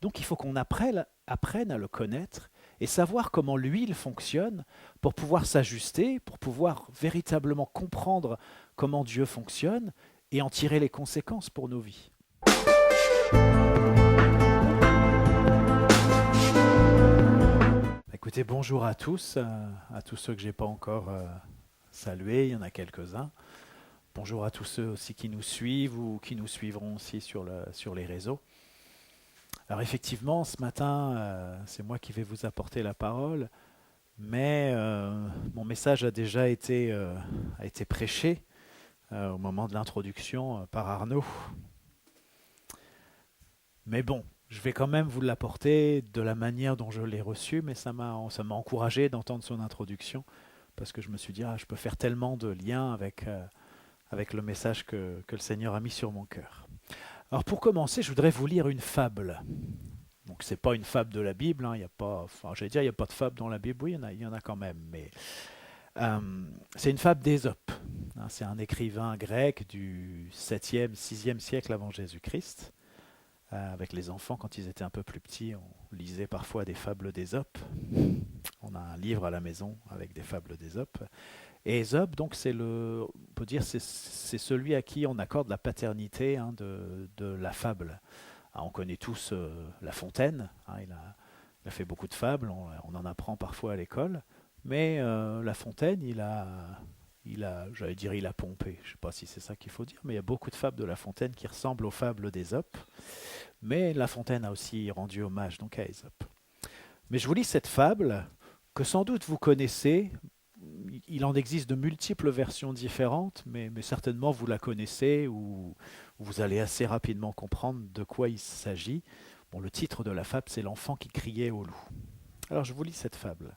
Donc il faut qu'on apprenne à le connaître et savoir comment lui il fonctionne pour pouvoir s'ajuster, pour pouvoir véritablement comprendre comment Dieu fonctionne et en tirer les conséquences pour nos vies. Écoutez, bonjour à tous ceux que j'ai pas encore salués, il y en a quelques-uns. Bonjour à tous ceux aussi qui nous suivent ou qui nous suivront aussi sur les réseaux. Alors effectivement, ce matin, c'est moi qui vais vous apporter la parole, mais mon message a été prêché au moment de l'introduction par Arnaud. Mais bon, je vais quand même vous l'apporter de la manière dont je l'ai reçu, mais ça m'a encouragé d'entendre son introduction, parce que je me suis dit, ah, je peux faire tellement de liens avec le message que le Seigneur a mis sur mon cœur. Alors pour commencer, je voudrais vous lire une fable. Donc c'est pas une fable de la Bible, hein, il y a pas, enfin j'allais dire il n'y a pas de fable dans la Bible, oui il y en a quand même, mais c'est une fable d'Ésope. Hein, c'est un écrivain grec du 7e, 6e siècle avant Jésus-Christ. Avec les enfants, quand ils étaient un peu plus petits, on lisait parfois des fables d'Ésope. On a un livre à la maison avec des fables d'Ésope. Et Ésope, donc, on peut dire, c'est celui à qui on accorde la paternité hein, de la fable. Ah, on connaît tous La Fontaine, hein, il a fait beaucoup de fables, on en apprend parfois à l'école, mais La Fontaine, j'allais dire, il a pompé, je ne sais pas si c'est ça qu'il faut dire, mais il y a beaucoup de fables de La Fontaine qui ressemblent aux fables d'Ésope, mais La Fontaine a aussi rendu hommage donc à Ésope. Mais je vous lis cette fable que sans doute vous connaissez. Il en existe de multiples versions différentes, mais certainement vous la connaissez ou vous allez assez rapidement comprendre de quoi il s'agit. Bon, le titre de la fable, c'est L'enfant qui criait au loup. Alors je vous lis cette fable.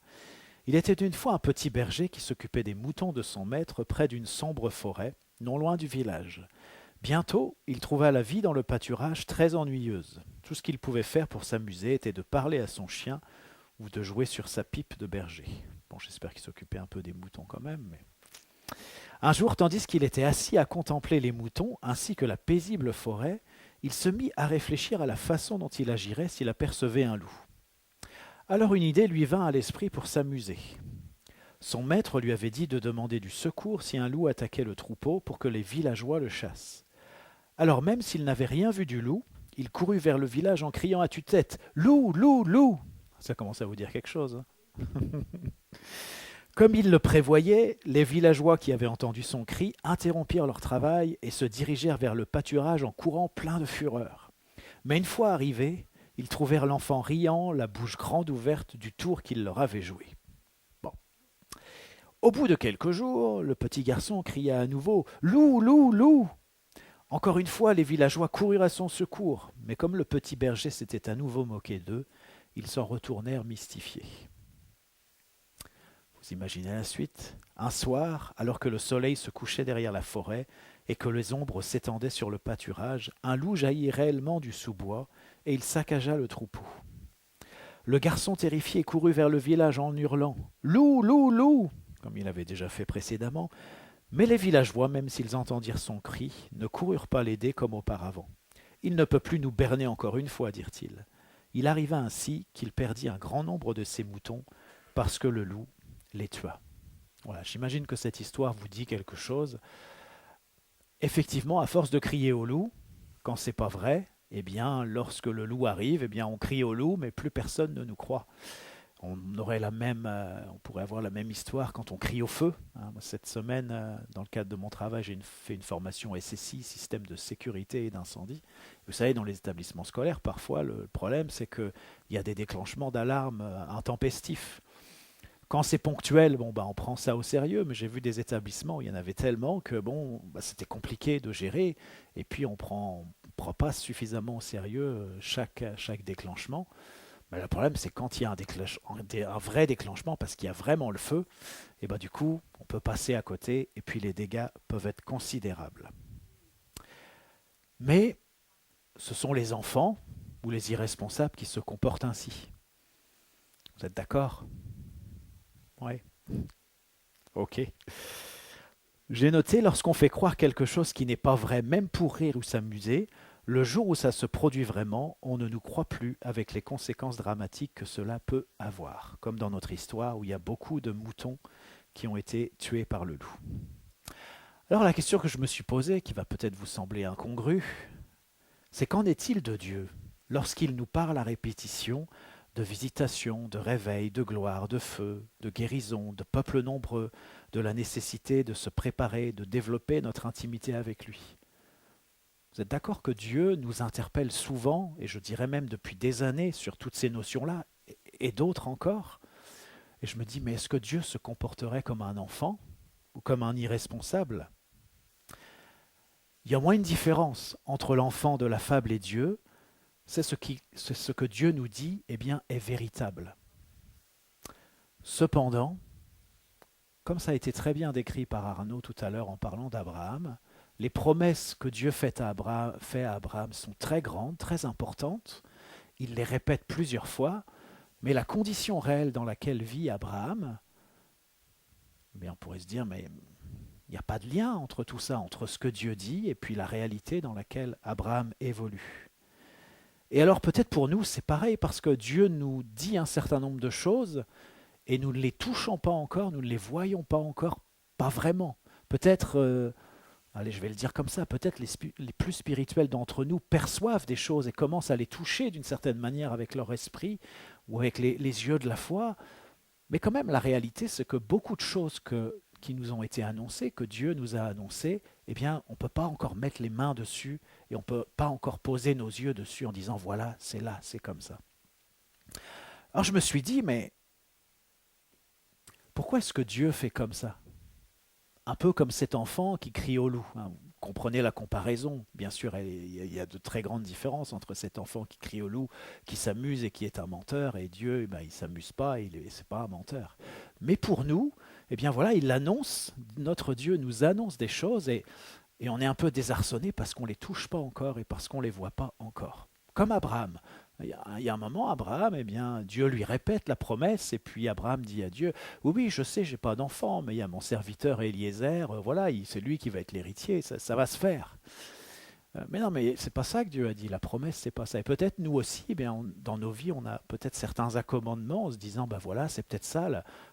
Il était une fois un petit berger qui s'occupait des moutons de son maître près d'une sombre forêt, non loin du village. Bientôt, il trouva la vie dans le pâturage très ennuyeuse. Tout ce qu'il pouvait faire pour s'amuser était de parler à son chien ou de jouer sur sa pipe de berger. Bon, j'espère qu'il s'occupait un peu des moutons quand même, mais... Un jour, tandis qu'il était assis à contempler les moutons ainsi que la paisible forêt, il se mit à réfléchir à la façon dont il agirait s'il apercevait un loup. Alors une idée lui vint à l'esprit pour s'amuser. Son maître lui avait dit de demander du secours si un loup attaquait le troupeau pour que les villageois le chassent. Alors même s'il n'avait rien vu du loup, il courut vers le village en criant à tue-tête « Loup, loup, loup !» Ça commence à vous dire quelque chose. Hein. Comme il le prévoyait, les villageois qui avaient entendu son cri interrompirent leur travail et se dirigèrent vers le pâturage en courant plein de fureur. Mais une fois arrivés, ils trouvèrent l'enfant riant, la bouche grande ouverte du tour qu'il leur avait joué. Bon. Au bout de quelques jours, le petit garçon cria à nouveau « Loup, loup, loup !» Encore une fois, les villageois coururent à son secours, mais comme le petit berger s'était à nouveau moqué d'eux, ils s'en retournèrent mystifiés. Vous imaginez la suite? Un soir, alors que le soleil se couchait derrière la forêt et que les ombres s'étendaient sur le pâturage, un loup jaillit réellement du sous-bois et il saccagea le troupeau. Le garçon terrifié courut vers le village en hurlant « Loup, loup, loup !» comme il avait déjà fait précédemment, mais les villageois, même s'ils entendirent son cri, ne coururent pas l'aider comme auparavant. « Il ne peut plus nous berner encore une fois, dirent-ils. » Il arriva ainsi qu'il perdit un grand nombre de ses moutons parce que le loup les tua. Voilà, j'imagine que cette histoire vous dit quelque chose. Effectivement, à force de crier au loup, quand c'est pas vrai, eh bien, lorsque le loup arrive, eh bien, on crie au loup, mais plus personne ne nous croit. On pourrait avoir la même histoire quand on crie au feu. Hein. Cette semaine, dans le cadre de mon travail, fait une formation SSI, système de sécurité et d'incendie. Vous savez, dans les établissements scolaires, parfois, le problème, c'est qu'il y a des déclenchements d'alarme intempestifs. Quand c'est ponctuel, bon, on prend ça au sérieux, mais j'ai vu des établissements où il y en avait tellement que c'était compliqué de gérer, et puis on prend pas suffisamment au sérieux chaque déclenchement. Mais le problème, c'est quand il y a un vrai déclenchement, parce qu'il y a vraiment le feu, et du coup, on peut passer à côté, et puis les dégâts peuvent être considérables. Mais ce sont les enfants ou les irresponsables qui se comportent ainsi. Vous êtes d'accord? Oui. Ok. J'ai noté, lorsqu'on fait croire quelque chose qui n'est pas vrai, même pour rire ou s'amuser, Le jour où ça se produit vraiment, on ne nous croit plus avec les conséquences dramatiques que cela peut avoir, comme dans notre histoire où il y a beaucoup de moutons qui ont été tués par le loup. Alors la question que je me suis posée, qui va peut-être vous sembler incongrue, c'est qu'en est-il de Dieu lorsqu'il nous parle à répétition de visitation, de réveil, de gloire, de feu, de guérison, de peuples nombreux, de la nécessité de se préparer, de développer notre intimité avec lui. Vous êtes d'accord que Dieu nous interpelle souvent, et je dirais même depuis des années, sur toutes ces notions-là, et d'autres encore. Et je me dis, mais est-ce que Dieu se comporterait comme un enfant ou comme un irresponsable? Il y a moins une différence entre l'enfant de la fable et Dieu, c'est ce que Dieu nous dit, eh bien, est véritable. Cependant, comme ça a été très bien décrit par Arnaud tout à l'heure en parlant d'Abraham, les promesses que Dieu fait à Abraham sont très grandes, très importantes. Il les répète plusieurs fois, mais la condition réelle dans laquelle vit Abraham, eh on pourrait se dire, mais il n'y a pas de lien entre tout ça, entre ce que Dieu dit et puis la réalité dans laquelle Abraham évolue. Et alors peut-être pour nous c'est pareil, parce que Dieu nous dit un certain nombre de choses et nous ne les touchons pas encore, nous ne les voyons pas encore, pas vraiment. Peut-être, allez je vais le dire comme ça, peut-être les plus spirituels d'entre nous perçoivent des choses et commencent à les toucher d'une certaine manière avec leur esprit ou avec les yeux de la foi, mais quand même la réalité c'est que beaucoup de choses qui nous ont été annoncées, que Dieu nous a annoncées, eh bien on ne peut pas encore mettre les mains dessus et on ne peut pas encore poser nos yeux dessus en disant voilà, c'est là, c'est comme ça. Alors je me suis dit, mais pourquoi est-ce que Dieu fait comme ça? Un peu comme cet enfant qui crie au loup, hein. Vous comprenez la comparaison. Bien sûr, il y a de très grandes différences entre cet enfant qui crie au loup, qui s'amuse et qui est un menteur, et Dieu, eh ben, il ne s'amuse pas, et c'est pas un menteur. Mais pour nous, eh bien voilà, il annonce, notre Dieu nous annonce des choses, et on est un peu désarçonné parce qu'on ne les touche pas encore et parce qu'on ne les voit pas encore. Comme Abraham. Il y a un moment, Abraham, eh bien, Dieu lui répète la promesse, et puis Abraham dit à Dieu, oui, oui, je sais, j'ai pas d'enfant, mais il y a mon serviteur Eliezer, voilà, c'est lui qui va être l'héritier, ça va se faire. Mais non, mais c'est pas ça que Dieu a dit, la promesse, c'est pas ça. Et peut-être nous aussi, eh bien, dans nos vies, on a peut-être certains accommodements en se disant, ben voilà, c'est peut-être ça,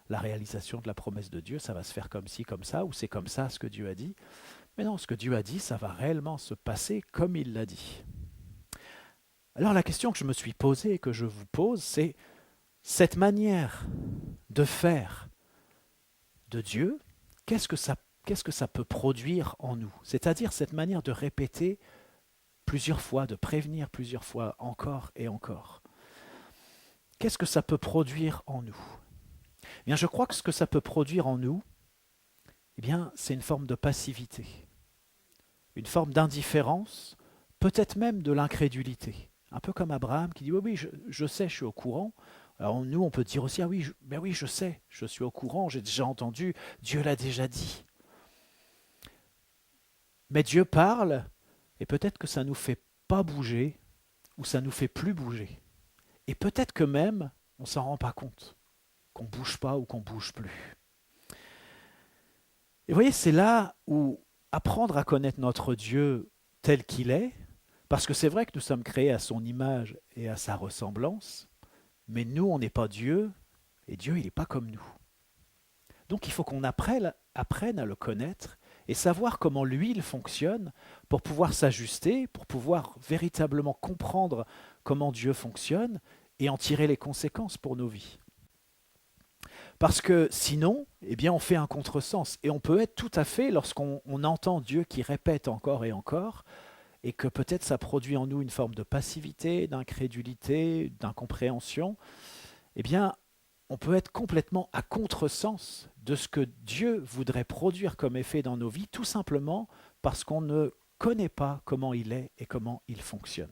la réalisation de la promesse de Dieu, ça va se faire comme ci, comme ça, ou c'est comme ça ce que Dieu a dit. Mais non, ce que Dieu a dit, ça va réellement se passer comme il l'a dit. Alors la question que je me suis posée et que je vous pose, c'est cette manière de faire de Dieu, qu'est-ce que ça peut produire en nous? C'est-à-dire cette manière de répéter plusieurs fois, de prévenir plusieurs fois, encore et encore. Qu'est-ce que ça peut produire en nous? Eh bien, je crois que ce que ça peut produire en nous, eh bien, c'est une forme de passivité, une forme d'indifférence, peut-être même de l'incrédulité. Un peu comme Abraham qui dit oui, oui, je sais, je suis au courant. Alors nous, on peut dire aussi ah oui, ben oui, je sais, je suis au courant, j'ai déjà entendu, Dieu l'a déjà dit. Mais Dieu parle, et peut-être que ça nous fait pas bouger, ou ça nous fait plus bouger. Et peut-être que même, on s'en rend pas compte, qu'on bouge pas ou qu'on bouge plus. Et vous voyez, c'est là où apprendre à connaître notre Dieu tel qu'il est, parce que c'est vrai que nous sommes créés à son image et à sa ressemblance, mais nous, on n'est pas Dieu, et Dieu, il n'est pas comme nous. Donc il faut qu'on apprenne à le connaître et savoir comment lui, il fonctionne pour pouvoir s'ajuster, pour pouvoir véritablement comprendre comment Dieu fonctionne et en tirer les conséquences pour nos vies. Parce que sinon, eh bien, on fait un contresens. Et on peut être tout à fait, lorsqu'on entend Dieu qui répète encore et encore, et que peut-être ça produit en nous une forme de passivité, d'incrédulité, d'incompréhension, eh bien, on peut être complètement à contresens de ce que Dieu voudrait produire comme effet dans nos vies, tout simplement parce qu'on ne connaît pas comment il est et comment il fonctionne.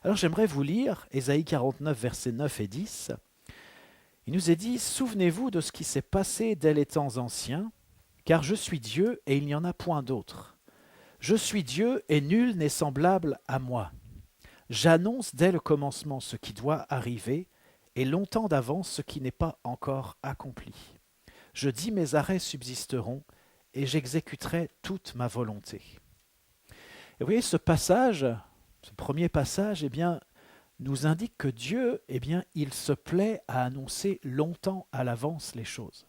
Alors j'aimerais vous lire Ésaïe 49, versets 9 et 10. Il nous est dit, souvenez-vous de ce qui s'est passé dès les temps anciens, car je suis Dieu et il n'y en a point d'autre. Je suis Dieu et nul n'est semblable à moi. J'annonce dès le commencement ce qui doit arriver et longtemps d'avance ce qui n'est pas encore accompli. Je dis mes arrêts subsisteront et j'exécuterai toute ma volonté. Et vous voyez, ce passage, ce premier passage, eh bien, nous indique que Dieu, eh bien, il se plaît à annoncer longtemps à l'avance les choses.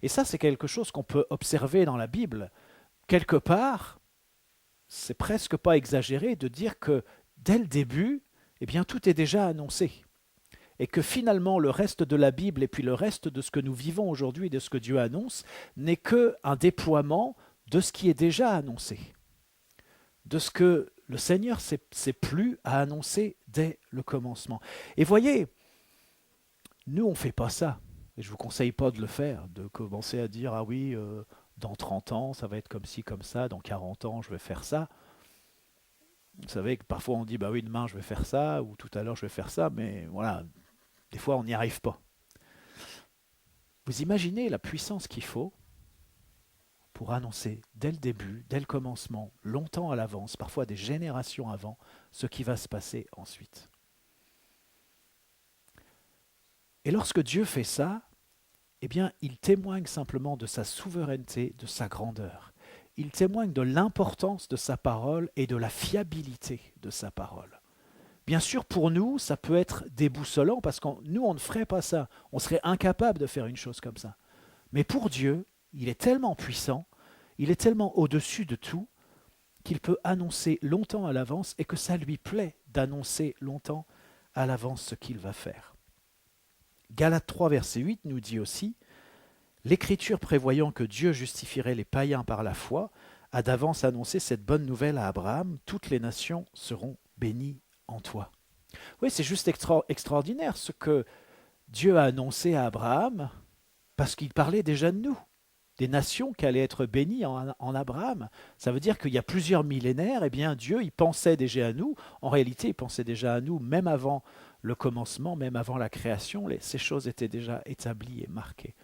Et ça, c'est quelque chose qu'on peut observer dans la Bible. Quelque part, c'est presque pas exagéré de dire que dès le début, eh bien, tout est déjà annoncé. Et que finalement, le reste de la Bible et puis le reste de ce que nous vivons aujourd'hui, de ce que Dieu annonce, n'est qu'un déploiement de ce qui est déjà annoncé. De ce que le Seigneur s'est plu à annoncer dès le commencement. Et voyez, nous, on ne fait pas ça. Et je ne vous conseille pas de le faire, de commencer à dire, ah oui, dans 30 ans, ça va être comme ci, comme ça, dans 40 ans, je vais faire ça. Vous savez que parfois on dit, bah oui, demain je vais faire ça, ou tout à l'heure je vais faire ça, mais voilà, des fois on n'y arrive pas. Vous imaginez la puissance qu'il faut pour annoncer dès le début, dès le commencement, longtemps à l'avance, parfois des générations avant, ce qui va se passer ensuite. Et lorsque Dieu fait ça, eh bien, il témoigne simplement de sa souveraineté, de sa grandeur. Il témoigne de l'importance de sa parole et de la fiabilité de sa parole. Bien sûr, pour nous, ça peut être déboussolant parce que nous, on ne ferait pas ça. On serait incapable de faire une chose comme ça. Mais pour Dieu, il est tellement puissant, il est tellement au-dessus de tout, qu'il peut annoncer longtemps à l'avance et que ça lui plaît d'annoncer longtemps à l'avance ce qu'il va faire. Galates 3, verset 8 nous dit aussi « L'Écriture prévoyant que Dieu justifierait les païens par la foi, a d'avance annoncé cette bonne nouvelle à Abraham, toutes les nations seront bénies en toi. » Oui, c'est juste extraordinaire ce que Dieu a annoncé à Abraham, parce qu'il parlait déjà de nous, des nations qui allaient être bénies en Abraham. Ça veut dire qu'il y a plusieurs millénaires, eh bien Dieu, il pensait déjà à nous. En réalité, il pensait déjà à nous, même avant le commencement, même avant la création. Ces choses étaient déjà établies et marquées.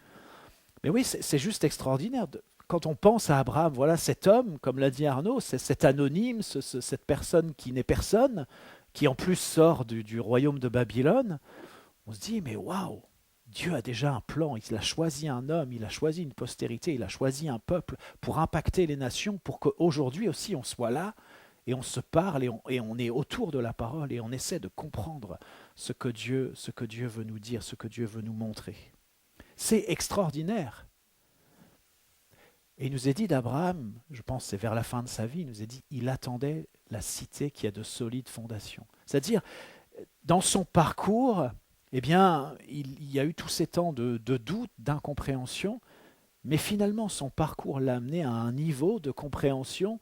Mais oui, c'est juste extraordinaire. Quand on pense à Abraham, voilà cet homme, comme l'a dit Arnaud, c'est cet anonyme, cette personne qui n'est personne, qui en plus sort du royaume de Babylone, on se dit, mais waouh, Dieu a déjà un plan, il a choisi un homme, il a choisi une postérité, il a choisi un peuple pour impacter les nations, pour qu'aujourd'hui aussi on soit là, et on se parle, et on est autour de la parole, et on essaie de comprendre ce que Dieu veut nous dire, ce que Dieu veut nous montrer. C'est extraordinaire. Et il nous est dit d'Abraham, je pense que c'est vers la fin de sa vie, il nous est dit, il attendait la cité qui a de solides fondations. C'est-à-dire, dans son parcours, eh bien, il y a eu tous ces temps de doute, d'incompréhension, mais finalement, son parcours l'a amené à un niveau de compréhension,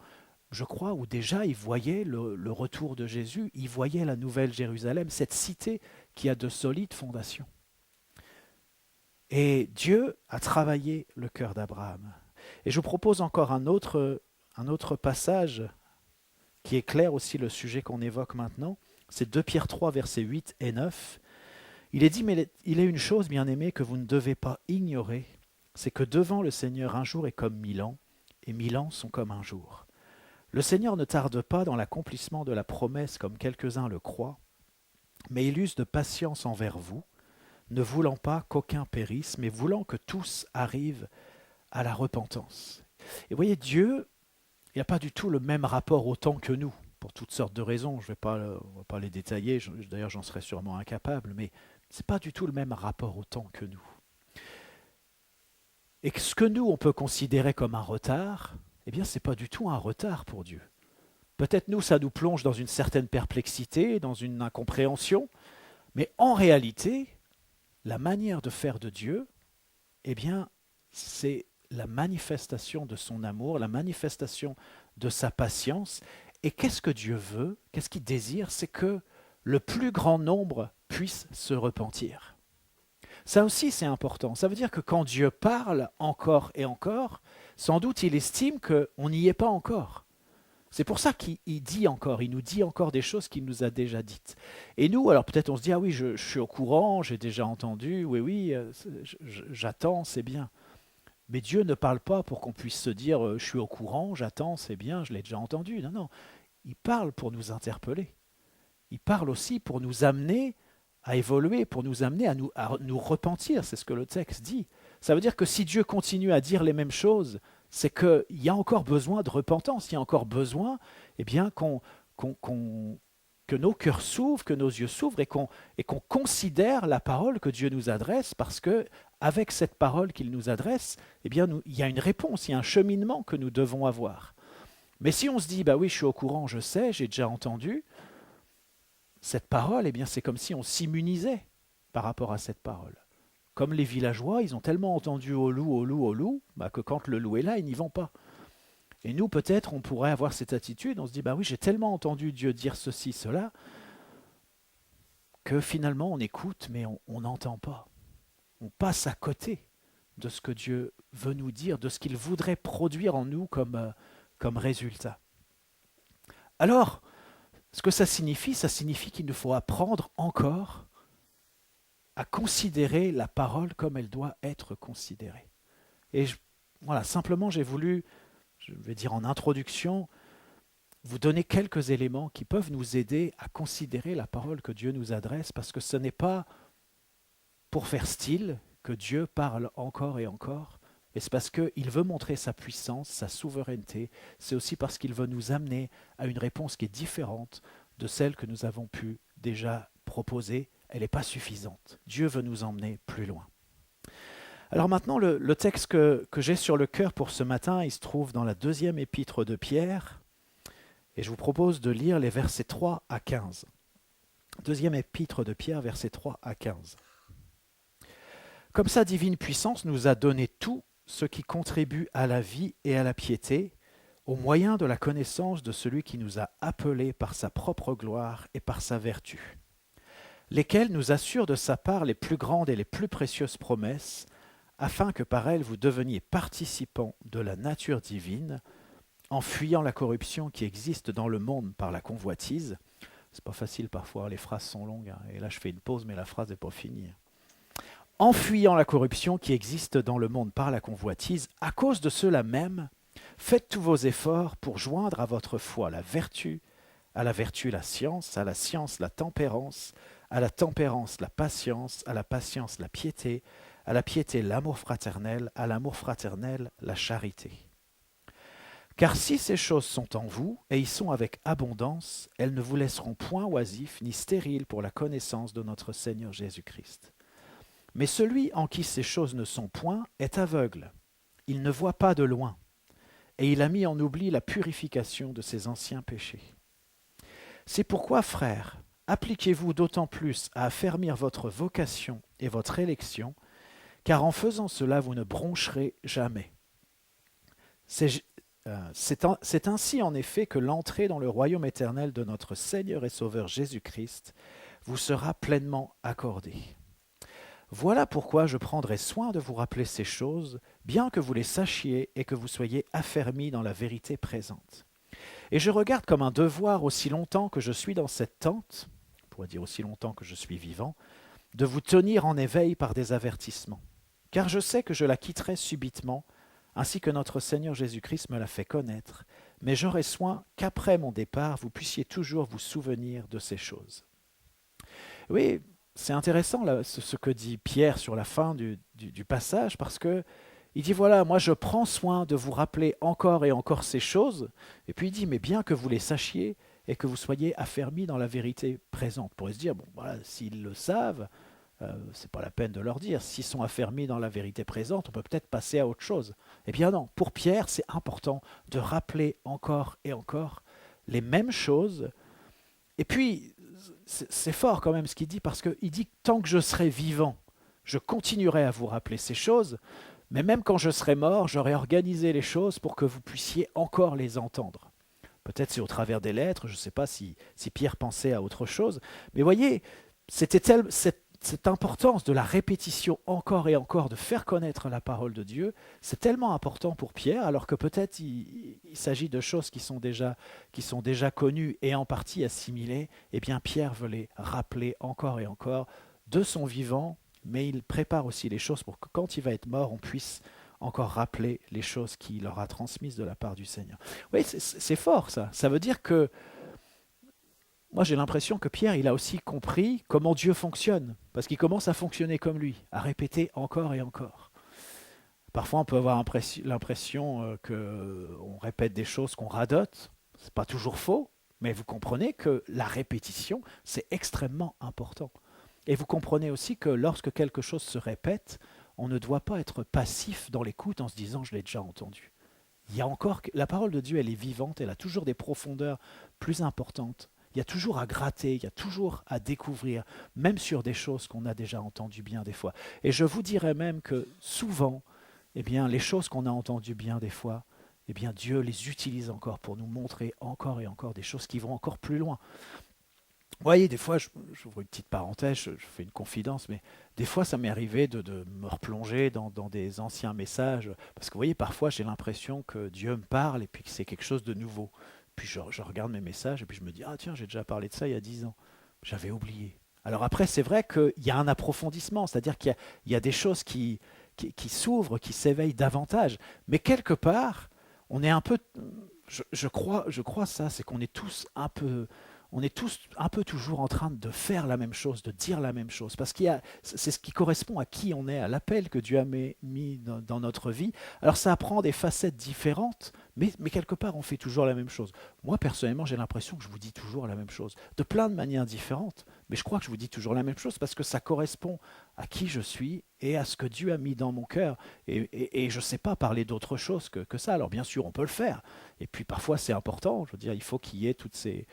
je crois, où déjà il voyait le retour de Jésus, il voyait la nouvelle Jérusalem, cette cité qui a de solides fondations. Et Dieu a travaillé le cœur d'Abraham. Et je vous propose encore un autre passage qui éclaire aussi le sujet qu'on évoque maintenant. C'est 2 Pierre 3, versets 8 et 9. Il est dit, mais il est une chose, bien-aimés, que vous ne devez pas ignorer, c'est que devant le Seigneur, un jour est comme 1000 ans, et 1000 ans sont comme un jour. Le Seigneur ne tarde pas dans l'accomplissement de la promesse, comme quelques-uns le croient, mais il use de patience envers vous, ne voulant pas qu'aucun périsse, mais voulant que tous arrivent à la repentance. Et vous voyez, Dieu, il n'a pas du tout le même rapport au temps que nous, pour toutes sortes de raisons. Je ne vais pas les détailler, d'ailleurs j'en serais sûrement incapable, mais ce n'est pas du tout le même rapport au temps que nous. Et ce que nous, on peut considérer comme un retard, eh bien, ce n'est pas du tout un retard pour Dieu. Peut-être nous, ça nous plonge dans une certaine perplexité, dans une incompréhension, mais en réalité, la manière de faire de Dieu, eh bien, c'est la manifestation de son amour, la manifestation de sa patience. Et qu'est-ce que Dieu veut? Qu'est-ce qu'il désire? C'est que le plus grand nombre puisse se repentir. Ça aussi, c'est important. Ça veut dire que quand Dieu parle encore et encore, sans doute il estime qu'on n'y est pas encore. C'est pour ça qu'il dit encore, il nous dit encore des choses qu'il nous a déjà dites. Et nous, alors peut-être on se dit, ah oui, je suis au courant, j'ai déjà entendu, oui, j'attends, c'est bien. Mais Dieu ne parle pas pour qu'on puisse se dire, je suis au courant, j'attends, c'est bien, je l'ai déjà entendu. Non, non, il parle pour nous interpeller. Il parle aussi pour nous amener à évoluer, pour nous amener à nous repentir, c'est ce que le texte dit. Ça veut dire que si Dieu continue à dire les mêmes choses, c'est qu'il y a encore besoin de repentance, il y a encore besoin eh bien, que nos cœurs s'ouvrent, que nos yeux s'ouvrent et qu'on considère la parole que Dieu nous adresse, parce que avec cette parole qu'il nous adresse, eh bien, il y a une réponse, il y a un cheminement que nous devons avoir. Mais si on se dit, bah oui, je suis au courant, je sais, j'ai déjà entendu, cette parole, eh bien, c'est comme si on s'immunisait par rapport à cette parole. Comme les villageois, ils ont tellement entendu au loup, au loup, au loup, bah que quand le loup est là, ils n'y vont pas. Et nous, peut-être, on pourrait avoir cette attitude, on se dit, bah oui, j'ai tellement entendu Dieu dire ceci, cela, que finalement on écoute, mais on n'entend pas. On passe à côté de ce que Dieu veut nous dire, de ce qu'il voudrait produire en nous comme résultat. Alors, ce que ça signifie qu'il nous faut apprendre encore à considérer la parole comme elle doit être considérée. Et voilà, simplement j'ai voulu, je vais dire en introduction, vous donner quelques éléments qui peuvent nous aider à considérer la parole que Dieu nous adresse, parce que ce n'est pas pour faire style que Dieu parle encore et encore, mais c'est parce qu'il veut montrer sa puissance, sa souveraineté, c'est aussi parce qu'il veut nous amener à une réponse qui est différente de celle que nous avons pu déjà proposer. Elle n'est pas suffisante. Dieu veut nous emmener plus loin. Alors maintenant, le texte que j'ai sur le cœur pour ce matin, il se trouve dans la deuxième épître de Pierre, et je vous propose de lire les versets 3 à 15. Deuxième épître de Pierre, versets 3 à 15. Comme sa divine puissance nous a donné tout ce qui contribue à la vie et à la piété, au moyen de la connaissance de celui qui nous a appelés par sa propre gloire et par sa vertu, lesquels nous assurent de sa part les plus grandes et les plus précieuses promesses, afin que par elles vous deveniez participants de la nature divine, en fuyant la corruption qui existe dans le monde par la convoitise. C'est pas facile parfois, les phrases sont longues, hein, et là je fais une pause, mais la phrase n'est pas finie. En fuyant la corruption qui existe dans le monde par la convoitise, à cause de cela même, faites tous vos efforts pour joindre à votre foi la vertu la science, à la science la tempérance, à la tempérance la patience, à la patience la piété, à la piété l'amour fraternel, à l'amour fraternel la charité. Car si ces choses sont en vous, et y sont avec abondance, elles ne vous laisseront point oisifs ni stériles pour la connaissance de notre Seigneur Jésus-Christ. Mais celui en qui ces choses ne sont point est aveugle, il ne voit pas de loin, et il a mis en oubli la purification de ses anciens péchés. C'est pourquoi, frères, appliquez-vous d'autant plus à affermir votre vocation et votre élection, car en faisant cela, vous ne broncherez jamais. C'est ainsi en effet que l'entrée dans le royaume éternel de notre Seigneur et Sauveur Jésus-Christ vous sera pleinement accordée. Voilà pourquoi je prendrai soin de vous rappeler ces choses, bien que vous les sachiez et que vous soyez affermis dans la vérité présente. Et je regarde comme un devoir aussi longtemps que je suis dans cette tente, on pourrait dire aussi longtemps que je suis vivant, de vous tenir en éveil par des avertissements. Car je sais que je la quitterai subitement, ainsi que notre Seigneur Jésus-Christ me l'a fait connaître, mais j'aurai soin qu'après mon départ, vous puissiez toujours vous souvenir de ces choses. Oui, c'est intéressant là, ce que dit Pierre sur la fin du passage, parce que il dit voilà, moi je prends soin de vous rappeler encore et encore ces choses, et puis il dit mais bien que vous les sachiez et que vous soyez affermis dans la vérité présente. On pourrait se dire bon voilà, s'ils le savent, c'est pas la peine de leur dire. S'ils sont affermis dans la vérité présente, on peut peut-être passer à autre chose. Eh bien non, pour Pierre, c'est important de rappeler encore et encore les mêmes choses. Et puis, c'est fort quand même ce qu'il dit, parce qu'il dit « tant que je serai vivant, je continuerai à vous rappeler ces choses, mais même quand je serai mort, j'aurai organisé les choses pour que vous puissiez encore les entendre. » Peut-être c'est au travers des lettres, je ne sais pas si Pierre pensait à autre chose, mais voyez, c'était cette importance de la répétition encore et encore, de faire connaître la parole de Dieu, c'est tellement important pour Pierre, alors que peut-être il s'agit de choses qui sont déjà connues et en partie assimilées. Eh bien Pierre veut les rappeler encore et encore de son vivant, mais il prépare aussi les choses pour que quand il va être mort, on puisse encore rappeler les choses qu'il leur a transmises de la part du Seigneur. Oui, c'est fort ça. Ça veut dire que moi, j'ai l'impression que Pierre, il a aussi compris comment Dieu fonctionne, parce qu'il commence à fonctionner comme lui, à répéter encore et encore. Parfois, on peut avoir l'impression qu'on répète des choses qu'on radote. C'est pas toujours faux, mais vous comprenez que la répétition, c'est extrêmement important. Et vous comprenez aussi que lorsque quelque chose se répète, on ne doit pas être passif dans l'écoute en se disant je l'ai déjà entendu. Il y a encore la parole de Dieu, elle est vivante, elle a toujours des profondeurs plus importantes. Il y a toujours à gratter, il y a toujours à découvrir, même sur des choses qu'on a déjà entendues bien des fois. Et je vous dirais même que souvent, eh bien, les choses qu'on a entendues bien des fois, eh bien, Dieu les utilise encore pour nous montrer encore et encore des choses qui vont encore plus loin. Vous voyez, des fois, j'ouvre une petite parenthèse, je fais une confidence, mais des fois, ça m'est arrivé de me replonger dans des anciens messages, parce que vous voyez, parfois, j'ai l'impression que Dieu me parle et puis que c'est quelque chose de nouveau. Puis je regarde mes messages et puis je me dis, ah tiens, j'ai déjà parlé de ça il y a 10 ans. J'avais oublié. Alors après, c'est vrai qu'il y a un approfondissement, c'est-à-dire qu'il y a des choses qui s'ouvrent, qui s'éveillent davantage. Mais quelque part, on est un peu, je crois ça, c'est qu'on est tous un peu, on est tous un peu toujours en train de faire la même chose, de dire la même chose, parce c'est ce qui correspond à qui on est, à l'appel que Dieu a mis dans notre vie. Alors ça prend des facettes différentes, mais quelque part on fait toujours la même chose. Moi personnellement, j'ai l'impression que je vous dis toujours la même chose, de plein de manières différentes, mais je crois que je vous dis toujours la même chose parce que ça correspond à qui je suis et à ce que Dieu a mis dans mon cœur. Et je ne sais pas parler d'autre chose que ça. Alors bien sûr, on peut le faire. Et puis parfois c'est important, je veux dire, il faut qu'il y ait toutes ces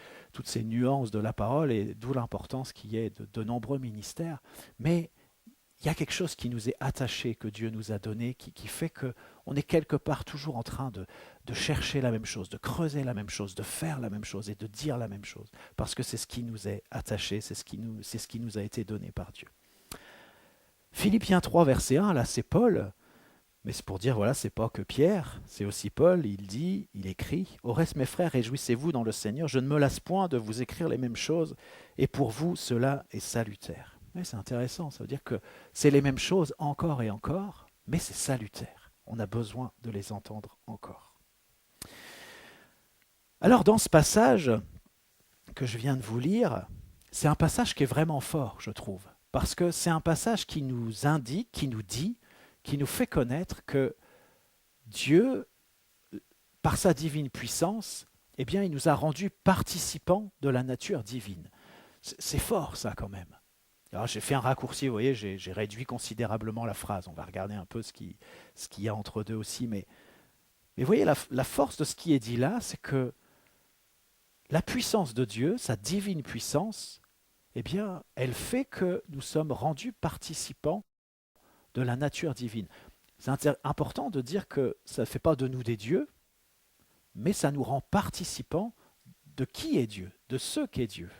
nuances de la parole et d'où l'importance qu'il y ait de nombreux ministères. Mais il y a quelque chose qui nous est attaché, que Dieu nous a donné, qui fait qu'on est quelque part toujours en train de chercher la même chose, de creuser la même chose, de faire la même chose et de dire la même chose. Parce que c'est ce qui nous est attaché, c'est ce qui nous a été donné par Dieu. Philippiens 3, verset 1, là c'est Paul, mais c'est pour dire, voilà, c'est pas que Pierre, c'est aussi Paul, il écrit, « Au reste mes frères, réjouissez-vous dans le Seigneur, je ne me lasse point de vous écrire les mêmes choses, et pour vous cela est salutaire. » Mais c'est intéressant, ça veut dire que c'est les mêmes choses encore et encore, mais c'est salutaire. On a besoin de les entendre encore. Alors dans ce passage que je viens de vous lire, c'est un passage qui est vraiment fort, je trouve, parce que c'est un passage qui nous indique, qui nous dit, qui nous fait connaître que Dieu, par sa divine puissance, eh bien, il nous a rendus participants de la nature divine. C'est fort ça quand même. Alors j'ai fait un raccourci, vous voyez, j'ai réduit considérablement la phrase. On va regarder un peu ce qu'il y a entre deux aussi. Mais vous voyez, la force de ce qui est dit là, c'est que la puissance de Dieu, sa divine puissance, eh bien, elle fait que nous sommes rendus participants de la nature divine. C'est important de dire que ça ne fait pas de nous des dieux, mais ça nous rend participants de qui est Dieu, de ce qu'est Dieu.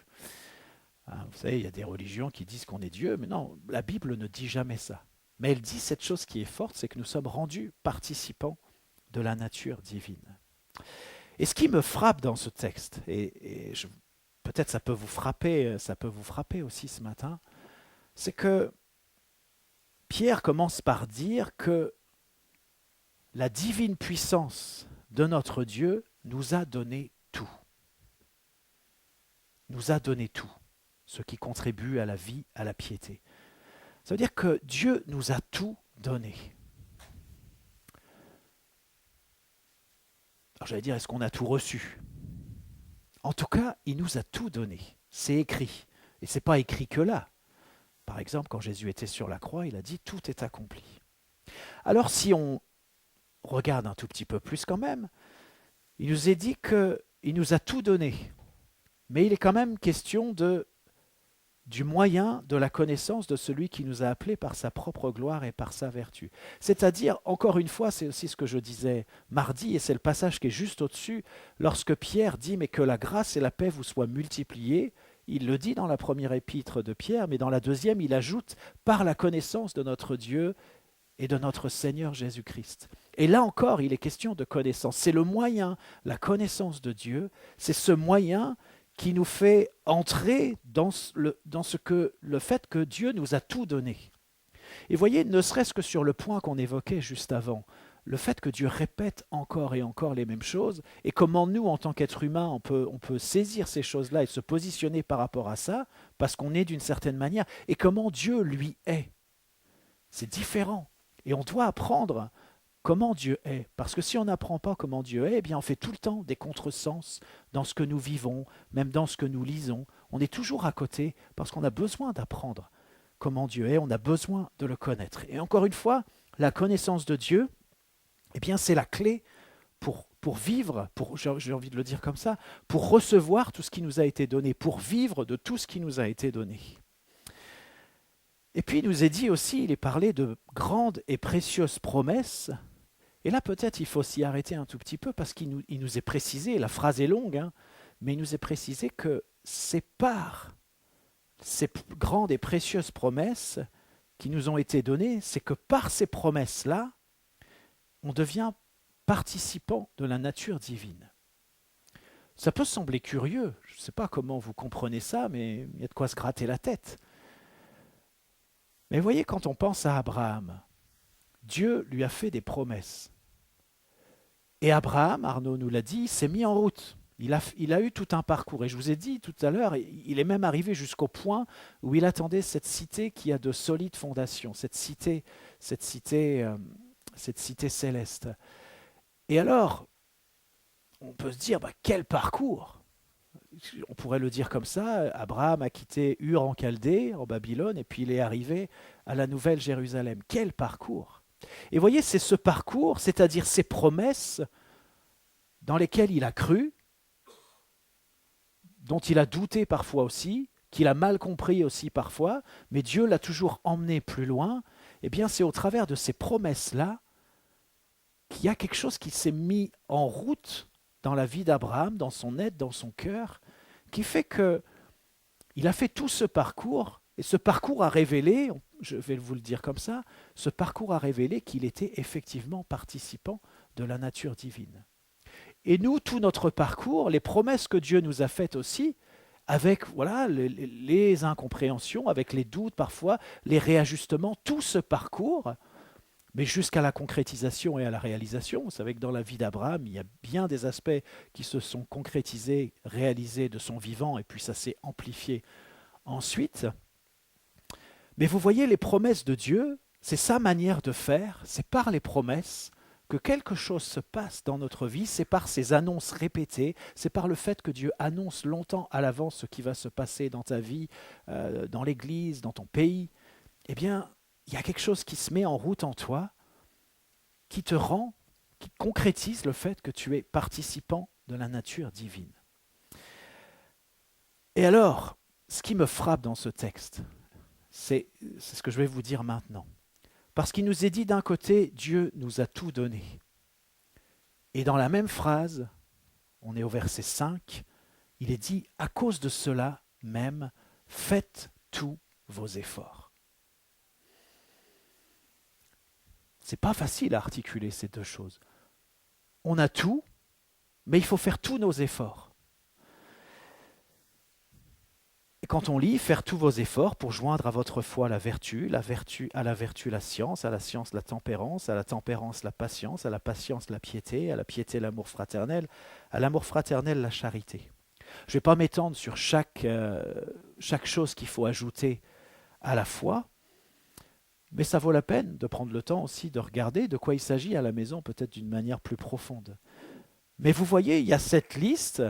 Vous savez, il y a des religions qui disent qu'on est Dieu, mais non, la Bible ne dit jamais ça. Mais elle dit cette chose qui est forte, c'est que nous sommes rendus participants de la nature divine. Et ce qui me frappe dans ce texte, et peut-être ça peut vous frapper aussi ce matin, c'est que Pierre commence par dire que la divine puissance de notre Dieu nous a donné tout. Nous a donné tout, ce qui contribue à la vie, à la piété. Ça veut dire que Dieu nous a tout donné. Alors j'allais dire, est-ce qu'on a tout reçu? En tout cas, il nous a tout donné. C'est écrit. Et ce n'est pas écrit que là. Par exemple, quand Jésus était sur la croix, il a dit « tout est accompli ». Alors si on regarde un tout petit peu plus quand même, il nous est dit qu'il nous a tout donné. Mais il est quand même question du moyen de la connaissance de celui qui nous a appelés par sa propre gloire et par sa vertu. C'est-à-dire, encore une fois, c'est aussi ce que je disais mardi, et c'est le passage qui est juste au-dessus, lorsque Pierre dit « mais que la grâce et la paix vous soient multipliées », il le dit dans la première épître de Pierre, mais dans la deuxième, il ajoute « par la connaissance de notre Dieu et de notre Seigneur Jésus-Christ ». Et là encore, il est question de connaissance. C'est le moyen, la connaissance de Dieu, c'est ce moyen qui nous fait entrer dans le fait que Dieu nous a tout donné. Et voyez, ne serait-ce que sur le point qu'on évoquait juste avant, le fait que Dieu répète encore et encore les mêmes choses, et comment nous, en tant qu'êtres humains, on peut saisir ces choses-là et se positionner par rapport à ça, parce qu'on est d'une certaine manière, et comment Dieu, lui, est. C'est différent. Et on doit apprendre comment Dieu est. Parce que si on n'apprend pas comment Dieu est, eh bien on fait tout le temps des contresens dans ce que nous vivons, même dans ce que nous lisons. On est toujours à côté parce qu'on a besoin d'apprendre comment Dieu est, on a besoin de le connaître. Et encore une fois, la connaissance de Dieu, eh bien c'est la clé pour vivre, j'ai envie de le dire comme ça, pour recevoir tout ce qui nous a été donné, pour vivre de tout ce qui nous a été donné. Et puis il nous est dit aussi, il est parlé de grandes et précieuses promesses. Et là peut-être il faut s'y arrêter un tout petit peu parce il nous est précisé, la phrase est longue, hein, mais il nous est précisé que c'est par ces grandes et précieuses promesses qui nous ont été données, c'est que par ces promesses-là, on devient participant de la nature divine. Ça peut sembler curieux, je ne sais pas comment vous comprenez ça, mais il y a de quoi se gratter la tête. Mais voyez, quand on pense à Abraham, Dieu lui a fait des promesses. Et Abraham, Arnaud nous l'a dit, s'est mis en route. Il a eu tout un parcours. Et je vous ai dit tout à l'heure, il est même arrivé jusqu'au point où il attendait cette cité qui a de solides fondations, cette cité céleste. Et alors, on peut se dire, quel parcours! On pourrait le dire comme ça, Abraham a quitté Ur en Chaldée, en Babylone, et puis il est arrivé à la Nouvelle Jérusalem. Quel parcours! Et voyez, c'est ce parcours, c'est-à-dire ces promesses dans lesquelles il a cru, dont il a douté parfois aussi, qu'il a mal compris aussi parfois, mais Dieu l'a toujours emmené plus loin. Eh bien, c'est au travers de ces promesses-là qu'il y a quelque chose qui s'est mis en route dans la vie d'Abraham, dans son être, dans son cœur, qui fait que il a fait tout ce parcours, et ce parcours a révélé, je vais vous le dire comme ça, ce parcours a révélé qu'il était effectivement participant de la nature divine. Et nous, tout notre parcours, les promesses que Dieu nous a faites aussi, avec voilà les incompréhensions, avec les doutes parfois, les réajustements, tout ce parcours, mais jusqu'à la concrétisation et à la réalisation. Vous savez que dans la vie d'Abraham, il y a bien des aspects qui se sont concrétisés, réalisés de son vivant, et puis ça s'est amplifié ensuite. Mais vous voyez, les promesses de Dieu, c'est sa manière de faire, c'est par les promesses que quelque chose se passe dans notre vie, c'est par ces annonces répétées, c'est par le fait que Dieu annonce longtemps à l'avance ce qui va se passer dans ta vie, dans l'Église, dans ton pays. Eh bien, il y a quelque chose qui se met en route en toi, qui te rend, qui concrétise le fait que tu es participant de la nature divine. Et alors, ce qui me frappe dans ce texte, c'est ce que je vais vous dire maintenant. Parce qu'il nous est dit d'un côté, Dieu nous a tout donné. Et dans la même phrase, on est au verset 5, il est dit, à cause de cela même, faites tous vos efforts. C'est pas facile à articuler ces deux choses. On a tout, mais il faut faire tous nos efforts. Et quand on lit, faire tous vos efforts pour joindre à votre foi la vertu à la vertu la science, à la science la tempérance, à la tempérance la patience, à la patience la piété, à la piété l'amour fraternel, à l'amour fraternel la charité. Je ne vais pas m'étendre sur chaque chose qu'il faut ajouter à la foi, mais ça vaut la peine de prendre le temps aussi de regarder de quoi il s'agit à la maison, peut-être d'une manière plus profonde. Mais vous voyez, il y a cette liste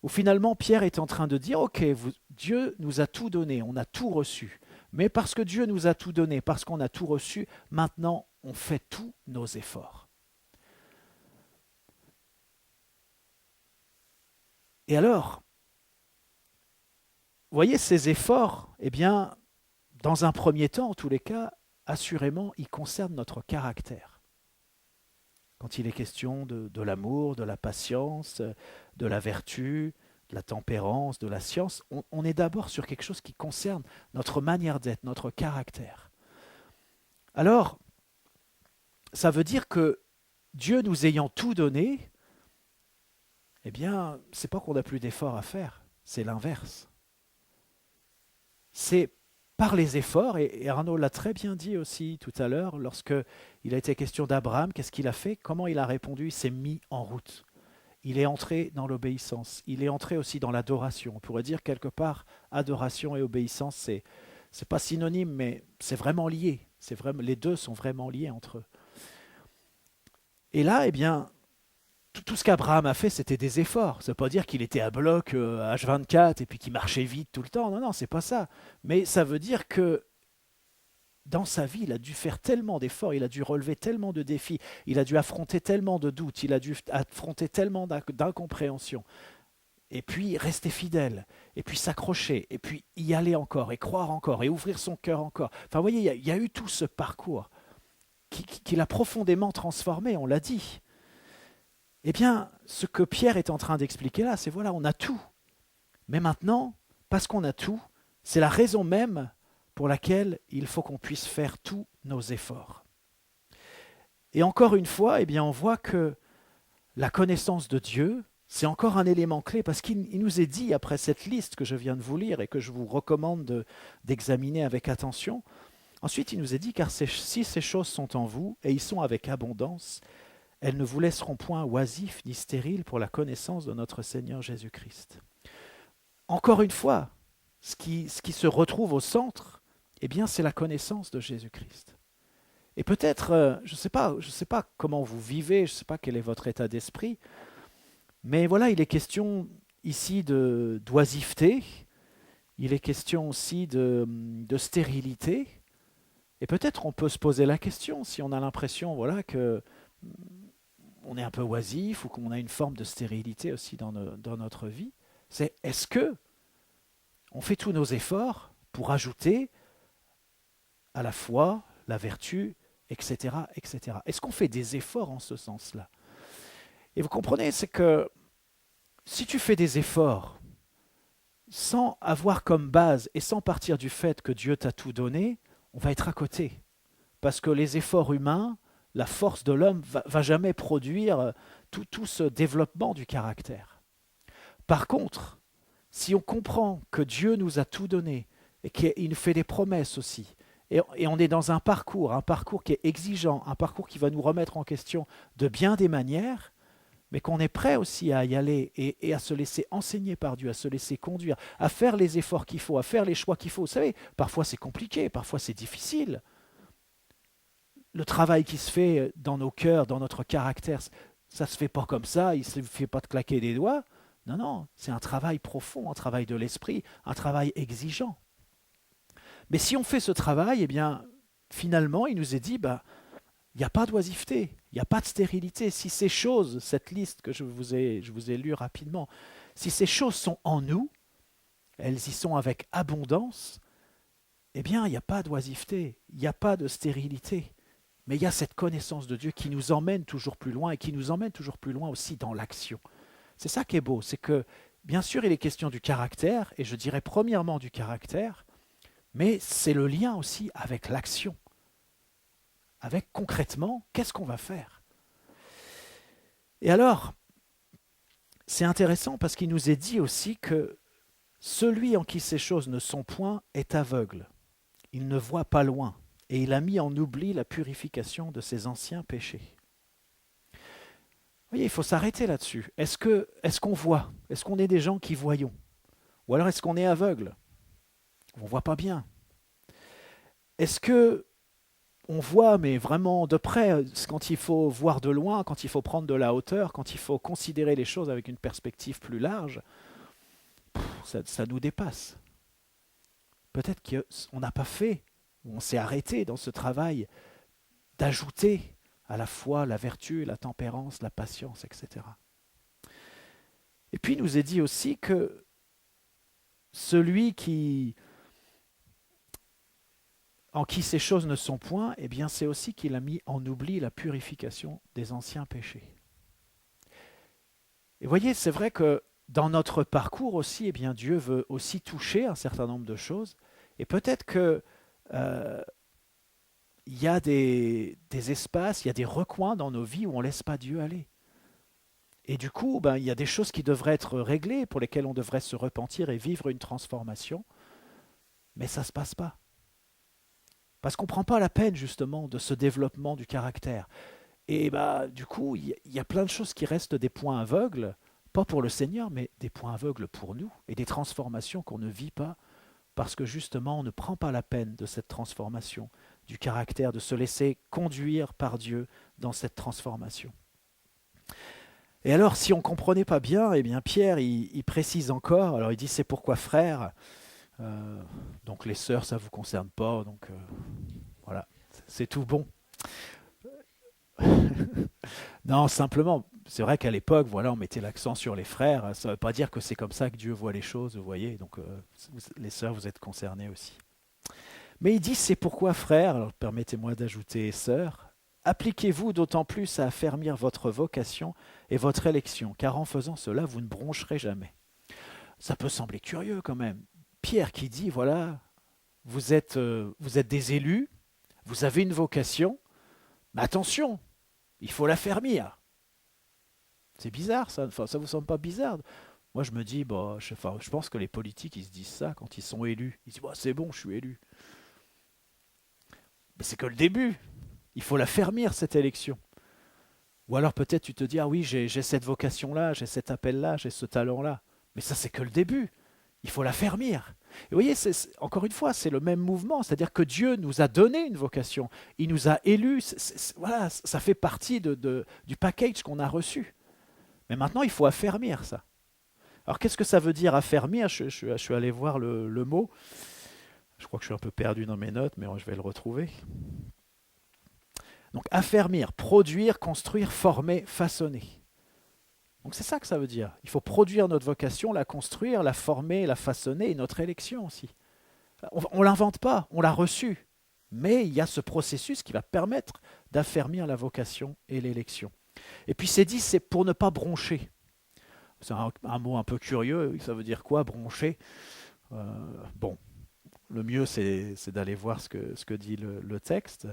où finalement Pierre est en train de dire, ok, Dieu nous a tout donné, on a tout reçu. Mais parce que Dieu nous a tout donné, parce qu'on a tout reçu, maintenant on fait tous nos efforts. Et alors, vous voyez, ces efforts, eh bien, dans un premier temps, en tous les cas, assurément, ils concernent notre caractère. Quand il est question de l'amour, de la patience, de la vertu, de la tempérance, de la science, on est d'abord sur quelque chose qui concerne notre manière d'être, notre caractère. Alors, ça veut dire que Dieu nous ayant tout donné, eh bien, c'est pas qu'on n'a plus d'efforts à faire, c'est l'inverse. C'est par les efforts, et Arnaud l'a très bien dit aussi tout à l'heure, lorsque il a été question d'Abraham, qu'est-ce qu'il a fait? Comment il a répondu? Il s'est mis en route. Il est entré dans l'obéissance. Il est entré aussi dans l'adoration. On pourrait dire quelque part, adoration et obéissance, c'est pas synonyme, mais c'est vraiment lié. Les deux sont vraiment liés entre eux. Et là, eh bien, tout ce qu'Abraham a fait, c'était des efforts. Ça ne veut pas dire qu'il était à bloc H24 et puis qu'il marchait vite tout le temps. Non, non, c'est pas ça. Mais ça veut dire que dans sa vie, il a dû faire tellement d'efforts, il a dû relever tellement de défis, il a dû affronter tellement de doutes, il a dû affronter tellement d'incompréhension. Et puis rester fidèle, et puis s'accrocher, et puis y aller encore, et croire encore, et ouvrir son cœur encore. Enfin, vous voyez, il y a eu tout ce parcours qui l'a profondément transformé, on l'a dit. Eh bien, ce que Pierre est en train d'expliquer là, c'est voilà, on a tout. Mais maintenant, parce qu'on a tout, c'est la raison même pour laquelle il faut qu'on puisse faire tous nos efforts. Et encore une fois, eh bien, on voit que la connaissance de Dieu, c'est encore un élément clé parce qu'il nous est dit, après cette liste que je viens de vous lire et que je vous recommande d'examiner avec attention, ensuite il nous est dit, car si ces choses sont en vous et y sont avec abondance, elles ne vous laisseront point oisifs ni stériles pour la connaissance de notre Seigneur Jésus-Christ. Encore une fois, ce qui se retrouve au centre, eh bien, c'est la connaissance de Jésus-Christ. Et peut-être, je ne sais pas comment vous vivez, je ne sais pas quel est votre état d'esprit, mais voilà, il est question ici d'oisiveté, il est question aussi de stérilité, et peut-être on peut se poser la question si on a l'impression voilà, que on est un peu oisif ou qu'on a une forme de stérilité aussi dans notre vie, c'est est-ce que on fait tous nos efforts pour ajouter à la foi, la vertu, etc., etc. Est-ce qu'on fait des efforts en ce sens-là? Et vous comprenez, c'est que si tu fais des efforts sans avoir comme base et sans partir du fait que Dieu t'a tout donné, on va être à côté. Parce que les efforts humains, la force de l'homme va jamais produire tout ce développement du caractère. Par contre, si on comprend que Dieu nous a tout donné et qu'il nous fait des promesses aussi, et on est dans un parcours qui est exigeant, un parcours qui va nous remettre en question de bien des manières, mais qu'on est prêt aussi à y aller et à se laisser enseigner par Dieu, à se laisser conduire, à faire les efforts qu'il faut, à faire les choix qu'il faut. Vous savez, parfois c'est compliqué, parfois c'est difficile. Le travail qui se fait dans nos cœurs, dans notre caractère, ça ne se fait pas comme ça, il ne se fait pas de claquer des doigts. Non, non, c'est un travail profond, un travail de l'esprit, un travail exigeant. Mais si on fait ce travail, eh bien, finalement, il nous est dit, bah, il n'y a pas d'oisiveté, il n'y a pas de stérilité. Si ces choses, cette liste que je vous ai lue rapidement, si ces choses sont en nous, elles y sont avec abondance, eh bien, il n'y a pas d'oisiveté, il n'y a pas de stérilité. Mais il y a cette connaissance de Dieu qui nous emmène toujours plus loin et qui nous emmène toujours plus loin aussi dans l'action. C'est ça qui est beau, c'est que, bien sûr, il est question du caractère, et je dirais premièrement du caractère, mais c'est le lien aussi avec l'action. Avec concrètement, qu'est-ce qu'on va faire? Et alors, c'est intéressant parce qu'il nous est dit aussi que celui en qui ces choses ne sont point est aveugle. Il ne voit pas loin et il a mis en oubli la purification de ses anciens péchés. Vous voyez, il faut s'arrêter là-dessus. Est-ce qu'on voit? Est-ce qu'on est des gens qui voyons? Ou alors est-ce qu'on est aveugle? On ne voit pas bien. Est-ce que on voit, mais vraiment de près, quand il faut voir de loin, quand il faut prendre de la hauteur, quand il faut considérer les choses avec une perspective plus large, ça nous dépasse. Peut-être qu'on n'a pas fait, ou on s'est arrêté dans ce travail d'ajouter à la fois la vertu, la tempérance, la patience, etc. Et puis il nous est dit aussi que celui en qui ces choses ne sont point, eh bien c'est aussi qu'il a mis en oubli la purification des anciens péchés. Et voyez, c'est vrai que dans notre parcours aussi, eh bien Dieu veut aussi toucher un certain nombre de choses. Et peut-être que il y a des espaces, il y a des recoins dans nos vies où on ne laisse pas Dieu aller. Et du coup, il y a des choses qui devraient être réglées, pour lesquelles on devrait se repentir et vivre une transformation, mais ça ne se passe pas. Parce qu'on ne prend pas la peine justement de ce développement du caractère. Et du coup, il y a plein de choses qui restent des points aveugles, pas pour le Seigneur, mais des points aveugles pour nous, et des transformations qu'on ne vit pas, parce que justement, on ne prend pas la peine de cette transformation, du caractère, de se laisser conduire par Dieu dans cette transformation. Et alors, si on ne comprenait pas bien, eh bien Pierre, il précise encore, alors il dit c'est pourquoi frères, donc les sœurs, ça ne vous concerne pas, donc voilà, c'est tout bon. Non, simplement, c'est vrai qu'à l'époque, voilà, on mettait l'accent sur les frères, ça ne veut pas dire que c'est comme ça que Dieu voit les choses, vous voyez, donc les sœurs, vous êtes concernés aussi. Mais il dit c'est pourquoi frères, alors permettez-moi d'ajouter sœurs, appliquez-vous d'autant plus à affermir votre vocation et votre élection, car en faisant cela, vous ne broncherez jamais. Ça peut sembler curieux quand même. Pierre qui dit, voilà, vous êtes des élus, vous avez une vocation, mais attention, il faut l'affermir. C'est bizarre ça, enfin, ça vous semble pas bizarre? Moi je me dis, bah, je pense que les politiques ils se disent ça quand ils sont élus. Ils disent, bah, c'est bon, je suis élu. Mais c'est que le début, il faut l'affermir cette élection. Ou alors peut-être tu te dis, ah oui, j'ai cette vocation-là, j'ai cet appel-là, j'ai ce talent-là. Mais ça, c'est que le début. Il faut l'affermir. Et vous voyez, encore une fois, c'est le même mouvement. C'est-à-dire que Dieu nous a donné une vocation. Il nous a élus. Voilà, ça fait partie du package qu'on a reçu. Mais maintenant, il faut affermir ça. Alors, qu'est-ce que ça veut dire affermir? Je suis allé voir le mot. Je crois que je suis un peu perdu dans mes notes, mais je vais le retrouver. Donc, affermir, produire, construire, former, façonner. Donc c'est ça que ça veut dire. Il faut produire notre vocation, la construire, la former, la façonner, et notre élection aussi. On ne l'invente pas, on l'a reçue. Mais il y a ce processus qui va permettre d'affermir la vocation et l'élection. Et puis c'est dit, c'est pour ne pas broncher. C'est un mot un peu curieux, ça veut dire quoi, broncher? Bon, le mieux c'est d'aller voir ce que dit le texte.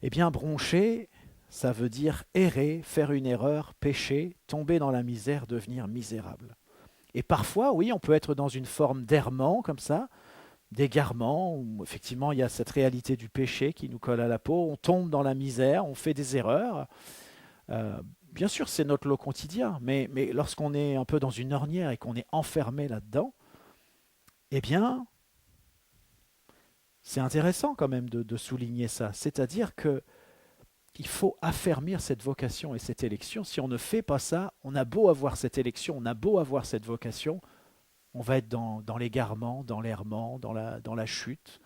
Eh bien, broncher, ça veut dire errer, faire une erreur, pécher, tomber dans la misère, devenir misérable. Et parfois, oui, on peut être dans une forme d'errement comme ça, d'égarement, où effectivement il y a cette réalité du péché qui nous colle à la peau, on tombe dans la misère, on fait des erreurs. Bien sûr, c'est notre lot quotidien, mais lorsqu'on est un peu dans une ornière et qu'on est enfermé là-dedans, eh bien, c'est intéressant quand même de souligner ça. C'est-à-dire que il faut affermir cette vocation et cette élection. Si on ne fait pas ça, on a beau avoir cette élection, on a beau avoir cette vocation, on va être dans l'égarement, dans l'errement, dans la chute,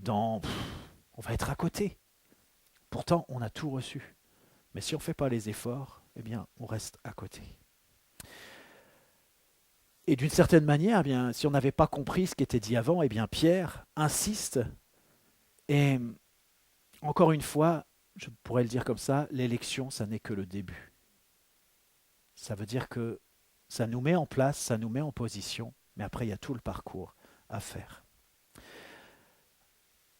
on va être à côté. Pourtant, on a tout reçu. Mais si on ne fait pas les efforts, eh bien, on reste à côté. Et d'une certaine manière, eh bien, si on n'avait pas compris ce qui était dit avant, eh bien, Pierre insiste. Et encore une fois, je pourrais le dire comme ça, l'élection, ça n'est que le début. Ça veut dire que ça nous met en place, ça nous met en position, mais après, il y a tout le parcours à faire.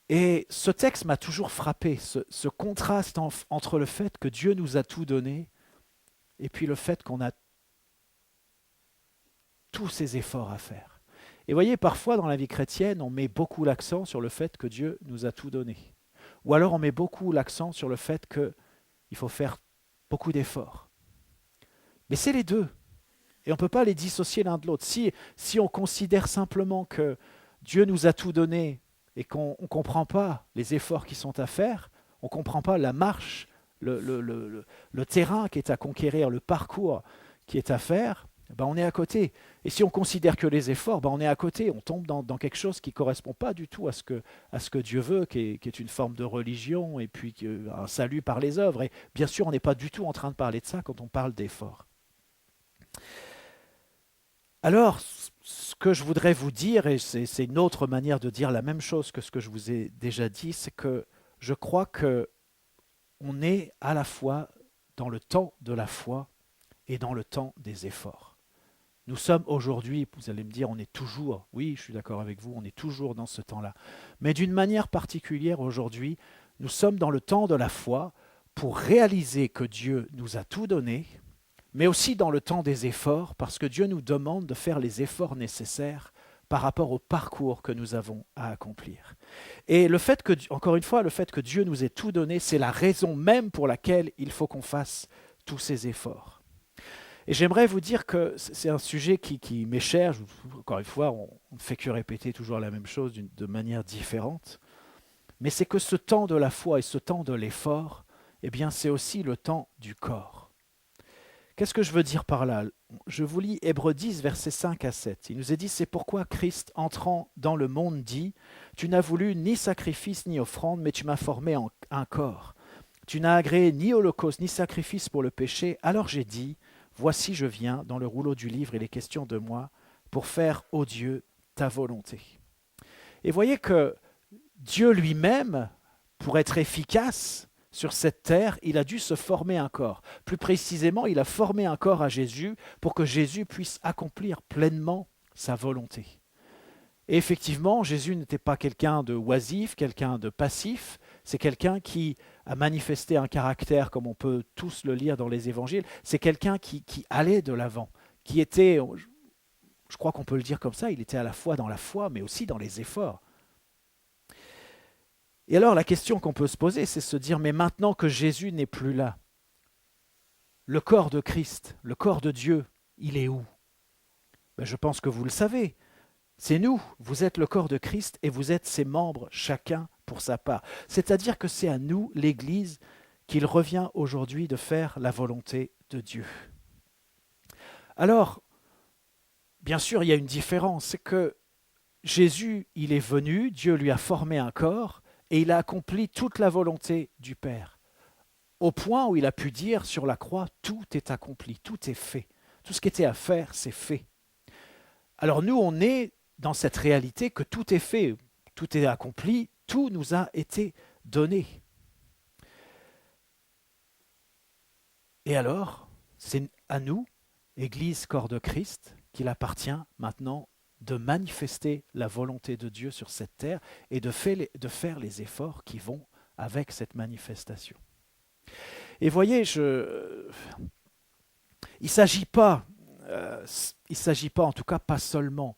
Et ce texte m'a toujours frappé, ce contraste entre le fait que Dieu nous a tout donné et puis le fait qu'on a tous ces efforts à faire. Et vous voyez, parfois dans la vie chrétienne, on met beaucoup l'accent sur le fait que Dieu nous a tout donné. Ou alors on met beaucoup l'accent sur le fait qu'il faut faire beaucoup d'efforts. Mais c'est les deux. Et on ne peut pas les dissocier l'un de l'autre. Si on considère simplement que Dieu nous a tout donné et qu'on ne comprend pas les efforts qui sont à faire, on ne comprend pas la marche, le terrain qui est à conquérir, le parcours qui est à faire, ben on est à côté. Et si on considère que les efforts, ben on est à côté, on tombe dans quelque chose qui ne correspond pas du tout à ce que Dieu veut, qui est une forme de religion et puis un salut par les œuvres. Et bien sûr, on n'est pas du tout en train de parler de ça quand on parle d'efforts. Alors, ce que je voudrais vous dire, et c'est une autre manière de dire la même chose que ce que je vous ai déjà dit, c'est que je crois qu'on est à la fois dans le temps de la foi et dans le temps des efforts. Nous sommes aujourd'hui, vous allez me dire, on est toujours, oui, je suis d'accord avec vous, on est toujours dans ce temps-là. Mais d'une manière particulière aujourd'hui, nous sommes dans le temps de la foi pour réaliser que Dieu nous a tout donné, mais aussi dans le temps des efforts, parce que Dieu nous demande de faire les efforts nécessaires par rapport au parcours que nous avons à accomplir. Et le fait que, encore une fois, le fait que Dieu nous ait tout donné, c'est la raison même pour laquelle il faut qu'on fasse tous ces efforts. Et j'aimerais vous dire que c'est un sujet qui m'est cher. Encore une fois, on ne fait que répéter toujours la même chose de manière différente. mais c'est que ce temps de la foi et ce temps de l'effort, eh bien c'est aussi le temps du corps. Qu'est-ce que je veux dire par là? Je vous lis Hébreux 10, versets 5 à 7. Il nous est dit, c'est pourquoi Christ, entrant dans le monde, dit, « Tu n'as voulu ni sacrifice ni offrande, mais tu m'as formé en un corps. Tu n'as agréé ni holocauste ni sacrifice pour le péché. Alors j'ai dit, voici je viens, dans le rouleau du livre, il est question de moi, pour faire, ô Dieu, ta volonté. » Et voyez que Dieu lui-même, pour être efficace sur cette terre, il a dû se former un corps. Plus précisément, il a formé un corps à Jésus pour que Jésus puisse accomplir pleinement sa volonté. Et effectivement, Jésus n'était pas quelqu'un de oisif, quelqu'un de passif, c'est quelqu'un qui a manifesté un caractère, comme on peut tous le lire dans les évangiles, c'est quelqu'un qui allait de l'avant, qui était, je crois qu'on peut le dire comme ça, il était à la fois dans la foi, mais aussi dans les efforts. Et alors la question qu'on peut se poser, c'est se dire, mais maintenant que Jésus n'est plus là, le corps de Christ, le corps de Dieu, il est où? Je pense que vous le savez. C'est nous, vous êtes le corps de Christ et vous êtes ses membres, chacun pour sa part. C'est-à-dire que c'est à nous, l'Église, qu'il revient aujourd'hui de faire la volonté de Dieu. Alors, bien sûr, il y a une différence, c'est que Jésus, il est venu, Dieu lui a formé un corps, et il a accompli toute la volonté du Père, au point où il a pu dire sur la croix, tout est accompli, tout est fait. Tout ce qui était à faire, c'est fait. Alors nous, on est dans cette réalité que tout est fait, tout est accompli, tout nous a été donné. Et alors, c'est à nous, Église, corps de Christ, qu'il appartient maintenant de manifester la volonté de Dieu sur cette terre et de faire les efforts qui vont avec cette manifestation. Et voyez, il ne s'agit pas, en tout cas pas seulement,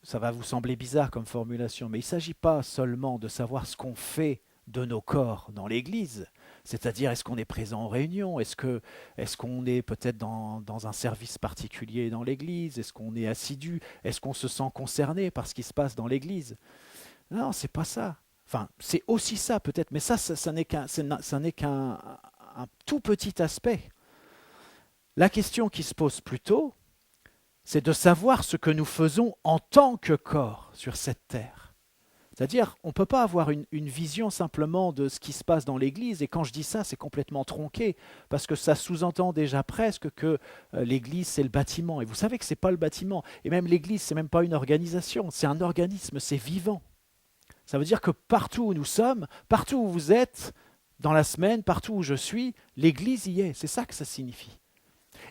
ça va vous sembler bizarre comme formulation, mais il ne s'agit pas seulement de savoir ce qu'on fait de nos corps dans l'Église, c'est-à-dire est-ce qu'on est présent en réunion, est-ce qu'on est peut-être dans un service particulier dans l'Église, est-ce qu'on est assidu, est-ce qu'on se sent concerné par ce qui se passe dans l'Église? Non, c'est pas ça. Enfin, c'est aussi ça peut-être, mais ça n'est qu'un un tout petit aspect. La question qui se pose plutôt, c'est de savoir ce que nous faisons en tant que corps sur cette terre. C'est-à-dire, on ne peut pas avoir une vision simplement de ce qui se passe dans l'Église, et quand je dis ça, c'est complètement tronqué, parce que ça sous-entend déjà presque que l'Église, c'est le bâtiment. Et vous savez que ce n'est pas le bâtiment, et même l'Église, ce n'est même pas une organisation, c'est un organisme, c'est vivant. Ça veut dire que partout où nous sommes, partout où vous êtes, dans la semaine, partout où je suis, l'Église y est, c'est ça que ça signifie.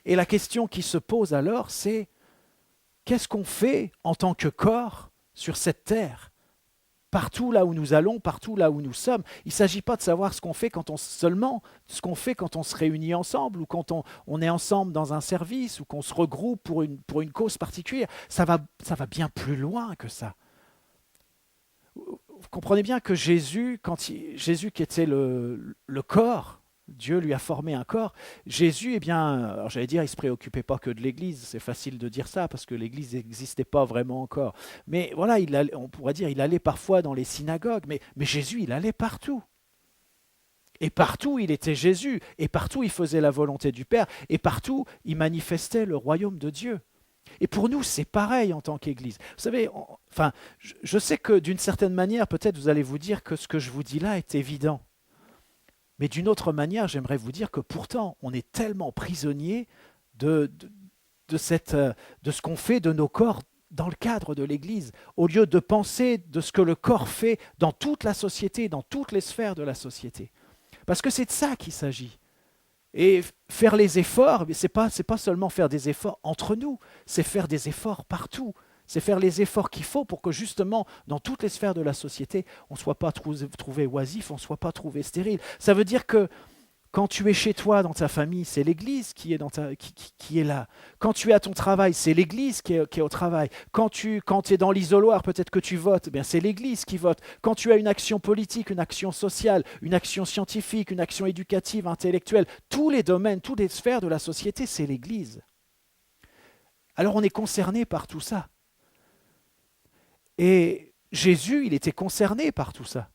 Et la question qui se pose alors, c'est qu'est-ce qu'on fait en tant que corps sur cette terre ? Partout là où nous allons, partout là où nous sommes. Il ne s'agit pas de savoir ce qu'on fait quand on se réunit ensemble ou quand on est ensemble dans un service ou qu'on se regroupe pour une cause particulière. Ça va bien plus loin que ça. Vous comprenez bien que Jésus qui était le corps, Dieu lui a formé un corps. Jésus, alors j'allais dire, il ne se préoccupait pas que de l'Église. C'est facile de dire ça parce que l'Église n'existait pas vraiment encore. Mais voilà, on pourrait dire, il allait parfois dans les synagogues. Mais Jésus, il allait partout. Et partout, il était Jésus. Et partout, il faisait la volonté du Père. Et partout, il manifestait le royaume de Dieu. Et pour nous, c'est pareil en tant qu'Église. Vous savez, je sais que d'une certaine manière, peut-être vous allez vous dire que ce que je vous dis là est évident. Mais d'une autre manière, j'aimerais vous dire que pourtant, on est tellement prisonnier de ce qu'on fait de nos corps dans le cadre de l'Église, au lieu de penser de ce que le corps fait dans toute la société, dans toutes les sphères de la société. Parce que c'est de ça qu'il s'agit. Et faire les efforts, ce n'est pas seulement faire des efforts entre nous, c'est faire des efforts partout. C'est faire les efforts qu'il faut pour que justement, dans toutes les sphères de la société, on ne soit pas trouvé oisif, on ne soit pas trouvé stérile. Ça veut dire que quand tu es chez toi, dans ta famille, c'est l'Église qui est là. Quand tu es à ton travail, c'est l'Église qui est au travail. Quand tu es dans l'isoloir, peut-être que tu votes, c'est l'Église qui vote. Quand tu as une action politique, une action sociale, une action scientifique, une action éducative, intellectuelle, tous les domaines, toutes les sphères de la société, c'est l'Église. Alors on est concerné par tout ça. Et Jésus, il était concerné par tout ça.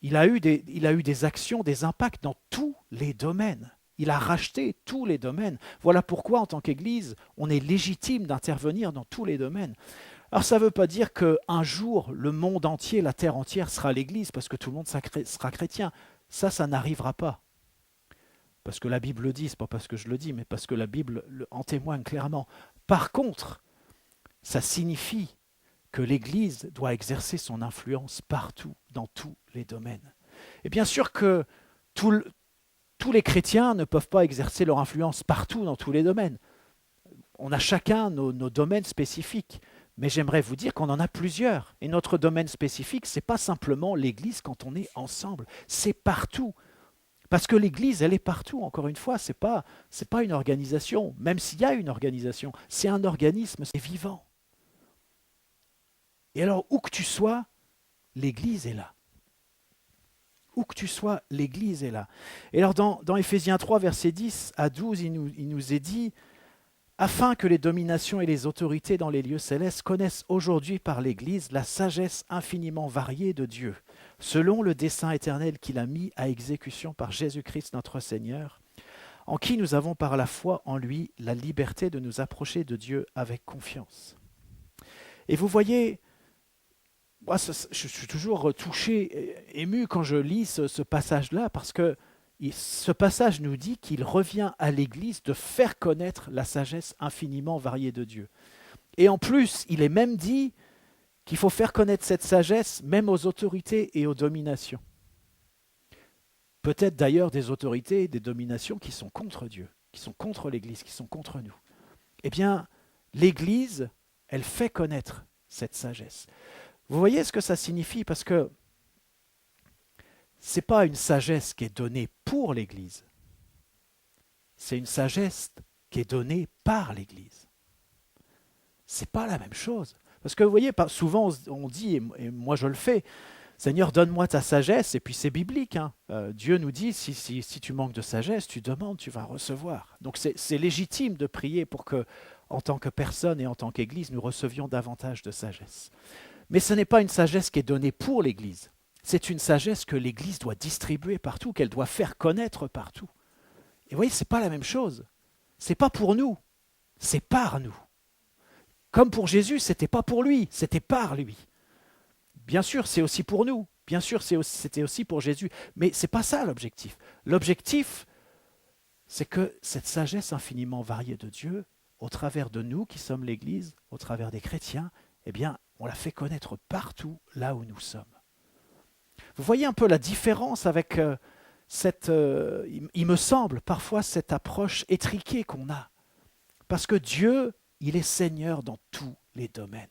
il a eu des actions, des impacts dans tous les domaines. Il a racheté tous les domaines. Voilà pourquoi, en tant qu'Église, on est légitime d'intervenir dans tous les domaines. Alors ça ne veut pas dire qu'un jour, le monde entier, la terre entière sera l'Église, parce que tout le monde sera chrétien. Ça n'arrivera pas. Parce que la Bible le dit, ce n'est pas parce que je le dis, mais parce que la Bible en témoigne clairement. Par contre, ça signifie que l'Église doit exercer son influence partout, dans tous les domaines. Et bien sûr que tous les chrétiens ne peuvent pas exercer leur influence partout, dans tous les domaines. On a chacun nos domaines spécifiques. Mais j'aimerais vous dire qu'on en a plusieurs. Et notre domaine spécifique, ce n'est pas simplement l'Église quand on est ensemble. C'est partout. Parce que l'Église, elle est partout. Encore une fois, ce n'est pas une organisation. Même s'il y a une organisation, c'est un organisme, c'est vivant. Et alors, où que tu sois, l'Église est là. Où que tu sois, l'Église est là. Et alors, dans Éphésiens 3, versets 10 à 12, il nous est dit « Afin que les dominations et les autorités dans les lieux célestes connaissent aujourd'hui par l'Église la sagesse infiniment variée de Dieu, selon le dessein éternel qu'il a mis à exécution par Jésus-Christ notre Seigneur, en qui nous avons par la foi en lui la liberté de nous approcher de Dieu avec confiance. » Et vous voyez, moi, je suis toujours touché, ému quand je lis ce passage-là, parce que ce passage nous dit qu'il revient à l'Église de faire connaître la sagesse infiniment variée de Dieu. Et en plus, il est même dit qu'il faut faire connaître cette sagesse même aux autorités et aux dominations. Peut-être d'ailleurs des autorités et des dominations qui sont contre Dieu, qui sont contre l'Église, qui sont contre nous. Eh bien, l'Église, elle fait connaître cette sagesse. Vous voyez ce que ça signifie? Parce que ce n'est pas une sagesse qui est donnée pour l'Église. C'est une sagesse qui est donnée par l'Église. Ce n'est pas la même chose. Parce que vous voyez, souvent on dit, et moi je le fais, Seigneur, donne-moi ta sagesse, et puis c'est biblique. Hein. Dieu nous dit, si tu manques de sagesse, tu demandes, tu vas recevoir. Donc c'est légitime de prier pour que, en tant que personne et en tant qu'Église, nous recevions davantage de sagesse. Mais ce n'est pas une sagesse qui est donnée pour l'Église. C'est une sagesse que l'Église doit distribuer partout, qu'elle doit faire connaître partout. Et vous voyez, ce n'est pas la même chose. Ce n'est pas pour nous, c'est par nous. Comme pour Jésus, ce n'était pas pour lui, c'était par lui. Bien sûr, c'est aussi pour nous. Bien sûr, c'était aussi pour Jésus. Mais ce n'est pas ça l'objectif. L'objectif, c'est que cette sagesse infiniment variée de Dieu, au travers de nous qui sommes l'Église, au travers des chrétiens, eh bien, on la fait connaître partout là où nous sommes. Vous voyez un peu la différence avec il me semble, parfois cette approche étriquée qu'on a. Parce que Dieu, il est Seigneur dans tous les domaines.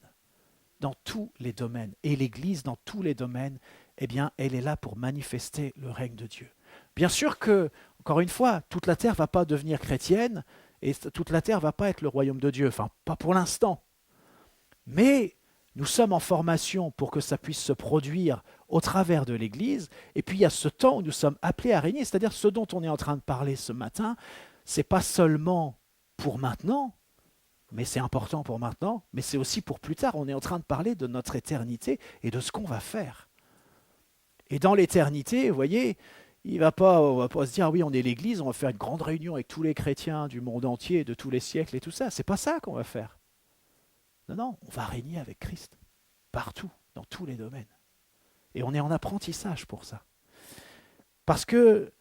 Dans tous les domaines. Et l'Église, dans tous les domaines, eh bien, elle est là pour manifester le règne de Dieu. Bien sûr que, encore une fois, toute la terre ne va pas devenir chrétienne et toute la terre ne va pas être le royaume de Dieu. Enfin, pas pour l'instant. Mais nous sommes en formation pour que ça puisse se produire au travers de l'Église. Et puis il y a ce temps où nous sommes appelés à régner, c'est-à-dire ce dont on est en train de parler ce matin, ce n'est pas seulement pour maintenant, mais c'est important pour maintenant, mais c'est aussi pour plus tard. On est en train de parler de notre éternité et de ce qu'on va faire. Et dans l'éternité, vous voyez, on va pas se dire, ah oui, on est l'Église, on va faire une grande réunion avec tous les chrétiens du monde entier, de tous les siècles et tout ça. C'est pas ça qu'on va faire. Non, on va régner avec Christ, partout, dans tous les domaines. Et on est en apprentissage pour ça. Parce que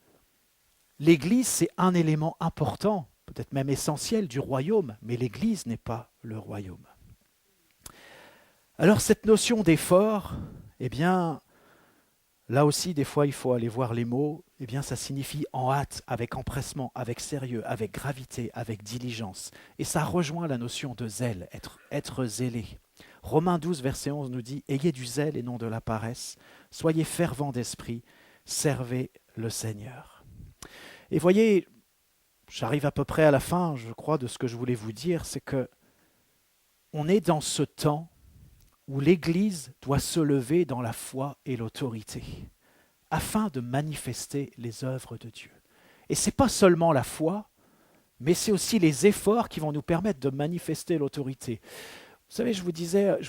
l'Église, c'est un élément important, peut-être même essentiel du royaume, mais l'Église n'est pas le royaume. Alors cette notion d'effort, eh bien, là aussi, des fois, il faut aller voir les mots, eh bien, ça signifie en hâte, avec empressement, avec sérieux, avec gravité, avec diligence. Et ça rejoint la notion de zèle, être zélé. Romains 12, verset 11 nous dit « Ayez du zèle et non de la paresse, soyez fervents d'esprit, servez le Seigneur. » Et voyez, j'arrive à peu près à la fin, je crois, de ce que je voulais vous dire, c'est que on est dans ce temps où l'Église doit se lever dans la foi et l'autorité, afin de manifester les œuvres de Dieu. Et ce n'est pas seulement la foi, mais c'est aussi les efforts qui vont nous permettre de manifester l'autorité. Vous Vous savez, je vous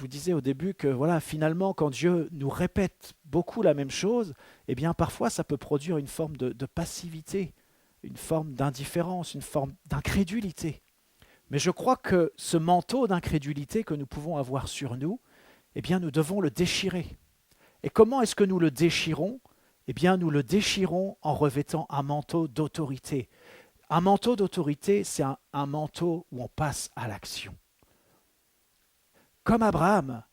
disais au début que voilà, finalement, quand Dieu nous répète beaucoup la même chose, eh bien, parfois, ça peut produire une forme de passivité, une forme d'indifférence, une forme d'incrédulité. Mais je crois que ce manteau d'incrédulité que nous pouvons avoir sur nous, eh bien, nous devons le déchirer. Et comment est-ce que nous le déchirons? Eh bien, nous le déchirons en revêtant un manteau d'autorité. Un manteau d'autorité, c'est un manteau où on passe à l'action. Comme Abraham,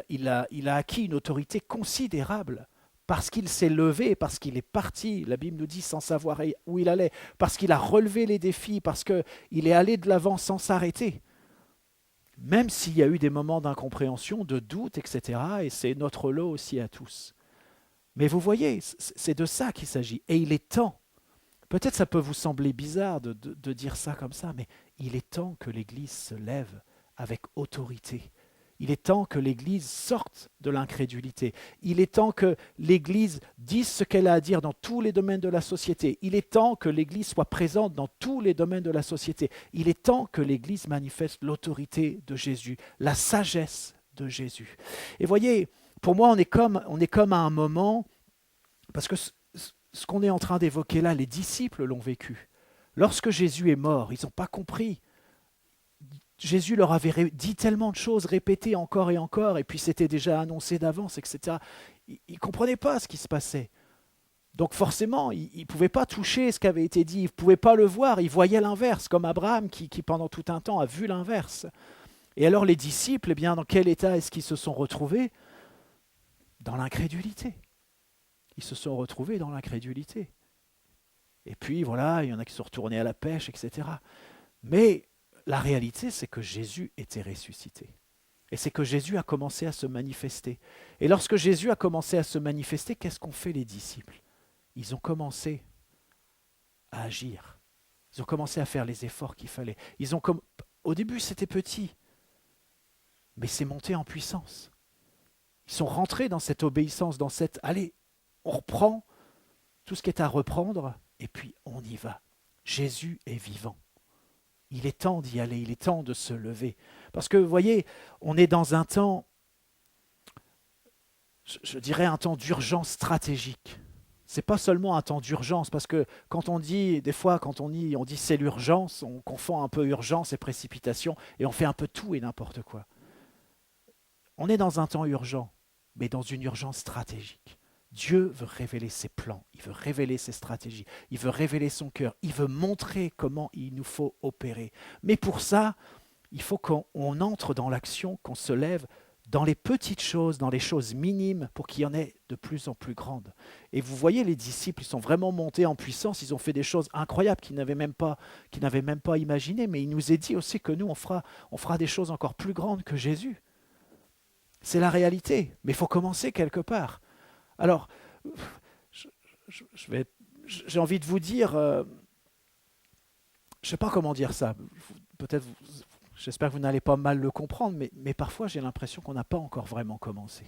il a acquis une autorité considérable parce qu'il s'est levé, parce qu'il est parti, la Bible nous dit sans savoir où il allait, parce qu'il a relevé les défis, parce qu'il est allé de l'avant sans s'arrêter. Même s'il y a eu des moments d'incompréhension, de doute, etc., et c'est notre lot aussi à tous. Mais vous voyez, c'est de ça qu'il s'agit. Et il est temps, peut-être ça peut vous sembler bizarre de dire ça comme ça, mais il est temps que l'Église se lève avec autorité. Il est temps que l'Église sorte de l'incrédulité. Il est temps que l'Église dise ce qu'elle a à dire dans tous les domaines de la société. Il est temps que l'Église soit présente dans tous les domaines de la société. Il est temps que l'Église manifeste l'autorité de Jésus, la sagesse de Jésus. Et voyez, pour moi, on est comme à un moment, parce que ce qu'on est en train d'évoquer là, les disciples l'ont vécu. Lorsque Jésus est mort, ils n'ont pas compris. Jésus leur avait dit tellement de choses, répétées encore et encore, et puis c'était déjà annoncé d'avance, etc. Ils ne comprenaient pas ce qui se passait. Donc forcément, ils ne pouvaient pas toucher ce qui avait été dit, ils ne pouvaient pas le voir, ils voyaient l'inverse, comme Abraham qui pendant tout un temps a vu l'inverse. Et alors les disciples, eh bien, dans quel état est-ce qu'ils se sont retrouvés? Dans l'incrédulité. Ils se sont retrouvés dans l'incrédulité. Et puis voilà, il y en a qui sont retournés à la pêche, etc. Mais la réalité, c'est que Jésus était ressuscité. Et c'est que Jésus a commencé à se manifester. Et lorsque Jésus a commencé à se manifester, qu'est-ce qu'ont fait les disciples? Ils ont commencé à agir. Ils ont commencé à faire les efforts qu'il fallait. Au début, c'était petit, mais c'est monté en puissance. Ils sont rentrés dans cette obéissance, dans cette « allez, on reprend tout ce qui est à reprendre, et puis on y va ». Jésus est vivant. Il est temps d'y aller, il est temps de se lever. Parce que, vous voyez, on est dans un temps, je dirais un temps d'urgence stratégique. Ce n'est pas seulement un temps d'urgence, parce que quand on dit, des fois, quand on dit c'est l'urgence, on confond un peu urgence et précipitation, et on fait un peu tout et n'importe quoi. On est dans un temps urgent, mais dans une urgence stratégique. Dieu veut révéler ses plans, il veut révéler ses stratégies, il veut révéler son cœur, il veut montrer comment il nous faut opérer. Mais pour ça, il faut qu'on entre dans l'action, qu'on se lève dans les petites choses, dans les choses minimes, pour qu'il y en ait de plus en plus grandes. Et vous voyez, les disciples, ils sont vraiment montés en puissance, ils ont fait des choses incroyables qu'ils n'avaient même pas imaginées, mais il nous est dit aussi que nous, on fera des choses encore plus grandes que Jésus. C'est la réalité, mais il faut commencer quelque part. Alors, j'ai envie de vous dire, je ne sais pas comment dire ça, peut-être, j'espère que vous n'allez pas mal le comprendre, mais parfois j'ai l'impression qu'on n'a pas encore vraiment commencé.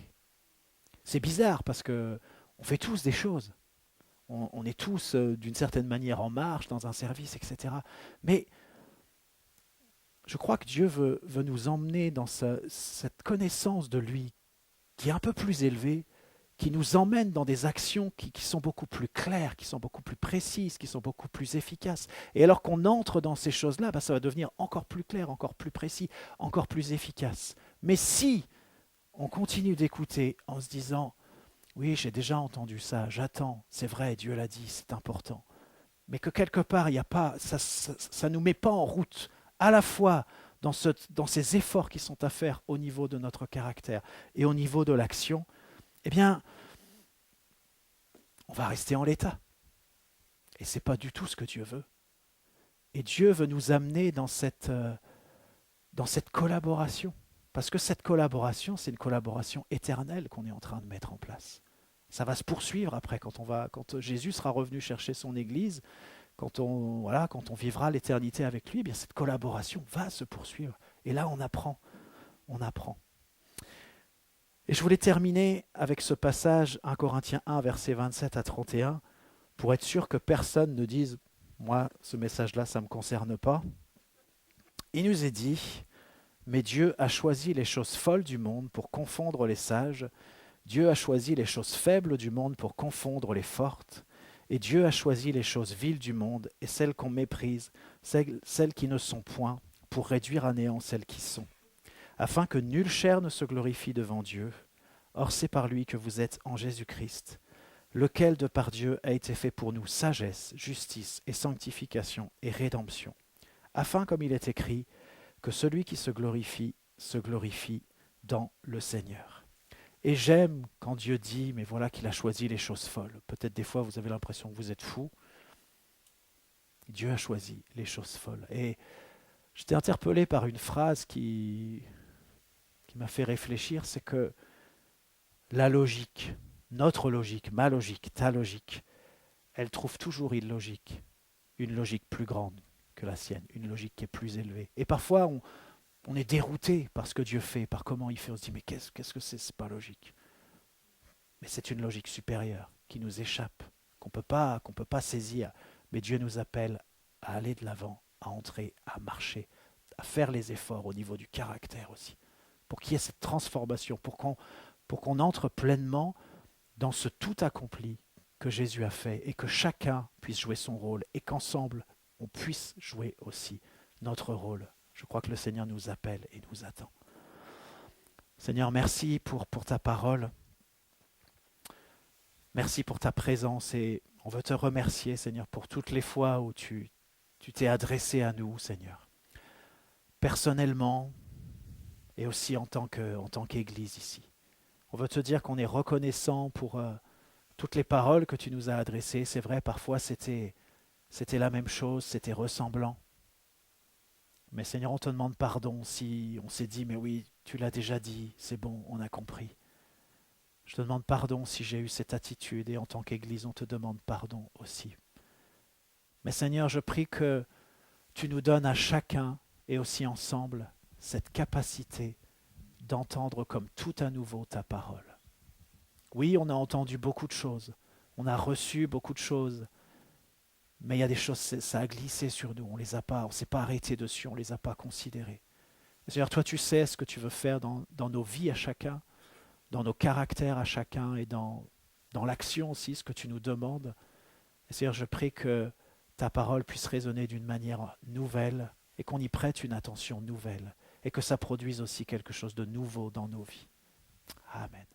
C'est bizarre parce qu'on fait tous des choses, on est tous d'une certaine manière en marche, dans un service, etc. Mais je crois que Dieu veut nous emmener dans cette connaissance de lui qui est un peu plus élevée, qui nous emmène dans des actions qui sont beaucoup plus claires, qui sont beaucoup plus précises, qui sont beaucoup plus efficaces. Et alors qu'on entre dans ces choses-là, ça va devenir encore plus clair, encore plus précis, encore plus efficace. Mais si on continue d'écouter en se disant « Oui, j'ai déjà entendu ça, j'attends, c'est vrai, Dieu l'a dit, c'est important. » Mais que quelque part, il y a pas, ça nous met pas en route, à la fois dans ces efforts qui sont à faire au niveau de notre caractère et au niveau de l'action, eh bien, on va rester en l'état. Et ce n'est pas du tout ce que Dieu veut. Et Dieu veut nous amener dans cette collaboration. Parce que cette collaboration, c'est une collaboration éternelle qu'on est en train de mettre en place. Ça va se poursuivre après, quand Jésus sera revenu chercher son Église, quand on vivra l'éternité avec lui, eh bien cette collaboration va se poursuivre. Et là, on apprend. Et je voulais terminer avec ce passage, 1 Corinthiens 1, versets 27 à 31, pour être sûr que personne ne dise « Moi, ce message-là, ça ne me concerne pas ». Il nous est dit « Mais Dieu a choisi les choses folles du monde pour confondre les sages. Dieu a choisi les choses faibles du monde pour confondre les fortes. Et Dieu a choisi les choses viles du monde et celles qu'on méprise, celles qui ne sont point, pour réduire à néant celles qui sont, afin que nulle chair ne se glorifie devant Dieu. Or c'est par lui que vous êtes en Jésus-Christ, lequel de par Dieu a été fait pour nous sagesse, justice et sanctification et rédemption, afin, comme il est écrit, que celui qui se glorifie dans le Seigneur. Et j'aime quand Dieu dit, mais voilà qu'il a choisi les choses folles. Peut-être des fois vous avez l'impression que vous êtes fou. Dieu a choisi les choses folles. Et j'étais interpellé par une phrase qui m'a fait réfléchir, c'est que la logique, notre logique, ma logique, ta logique, elle trouve toujours illogique, une logique plus grande que la sienne, une logique qui est plus élevée. Et parfois, on est dérouté par ce que Dieu fait, par comment il fait. On se dit, mais qu'est-ce que c'est pas logique. Mais c'est une logique supérieure qui nous échappe, qu'on peut pas saisir. Mais Dieu nous appelle à aller de l'avant, à entrer, à marcher, à faire les efforts au niveau du caractère aussi, pour qu'il y ait cette transformation, pour qu'on entre pleinement dans ce tout accompli que Jésus a fait et que chacun puisse jouer son rôle et qu'ensemble, on puisse jouer aussi notre rôle. Je crois que le Seigneur nous appelle et nous attend. Seigneur, merci pour ta parole. Merci pour ta présence et on veut te remercier, Seigneur, pour toutes les fois où tu t'es adressé à nous, Seigneur. Personnellement et aussi en tant qu'Église ici. On veut te dire qu'on est reconnaissant pour toutes les paroles que tu nous as adressées. C'est vrai, parfois c'était la même chose, c'était ressemblant. Mais Seigneur, on te demande pardon si on s'est dit, mais oui, tu l'as déjà dit, c'est bon, on a compris. Je te demande pardon si j'ai eu cette attitude et en tant qu'Église, on te demande pardon aussi. Mais Seigneur, je prie que tu nous donnes à chacun et aussi ensemble cette capacité d'entendre comme tout à nouveau ta parole. Oui, on a entendu beaucoup de choses, on a reçu beaucoup de choses, mais il y a des choses, ça a glissé sur nous, on ne s'est pas arrêté dessus, on ne les a pas considérées. Seigneur, toi tu sais ce que tu veux faire dans nos vies à chacun, dans nos caractères à chacun et dans l'action aussi, ce que tu nous demandes. Et Seigneur, je prie que ta parole puisse résonner d'une manière nouvelle et qu'on y prête une attention nouvelle et que ça produise aussi quelque chose de nouveau dans nos vies. Amen.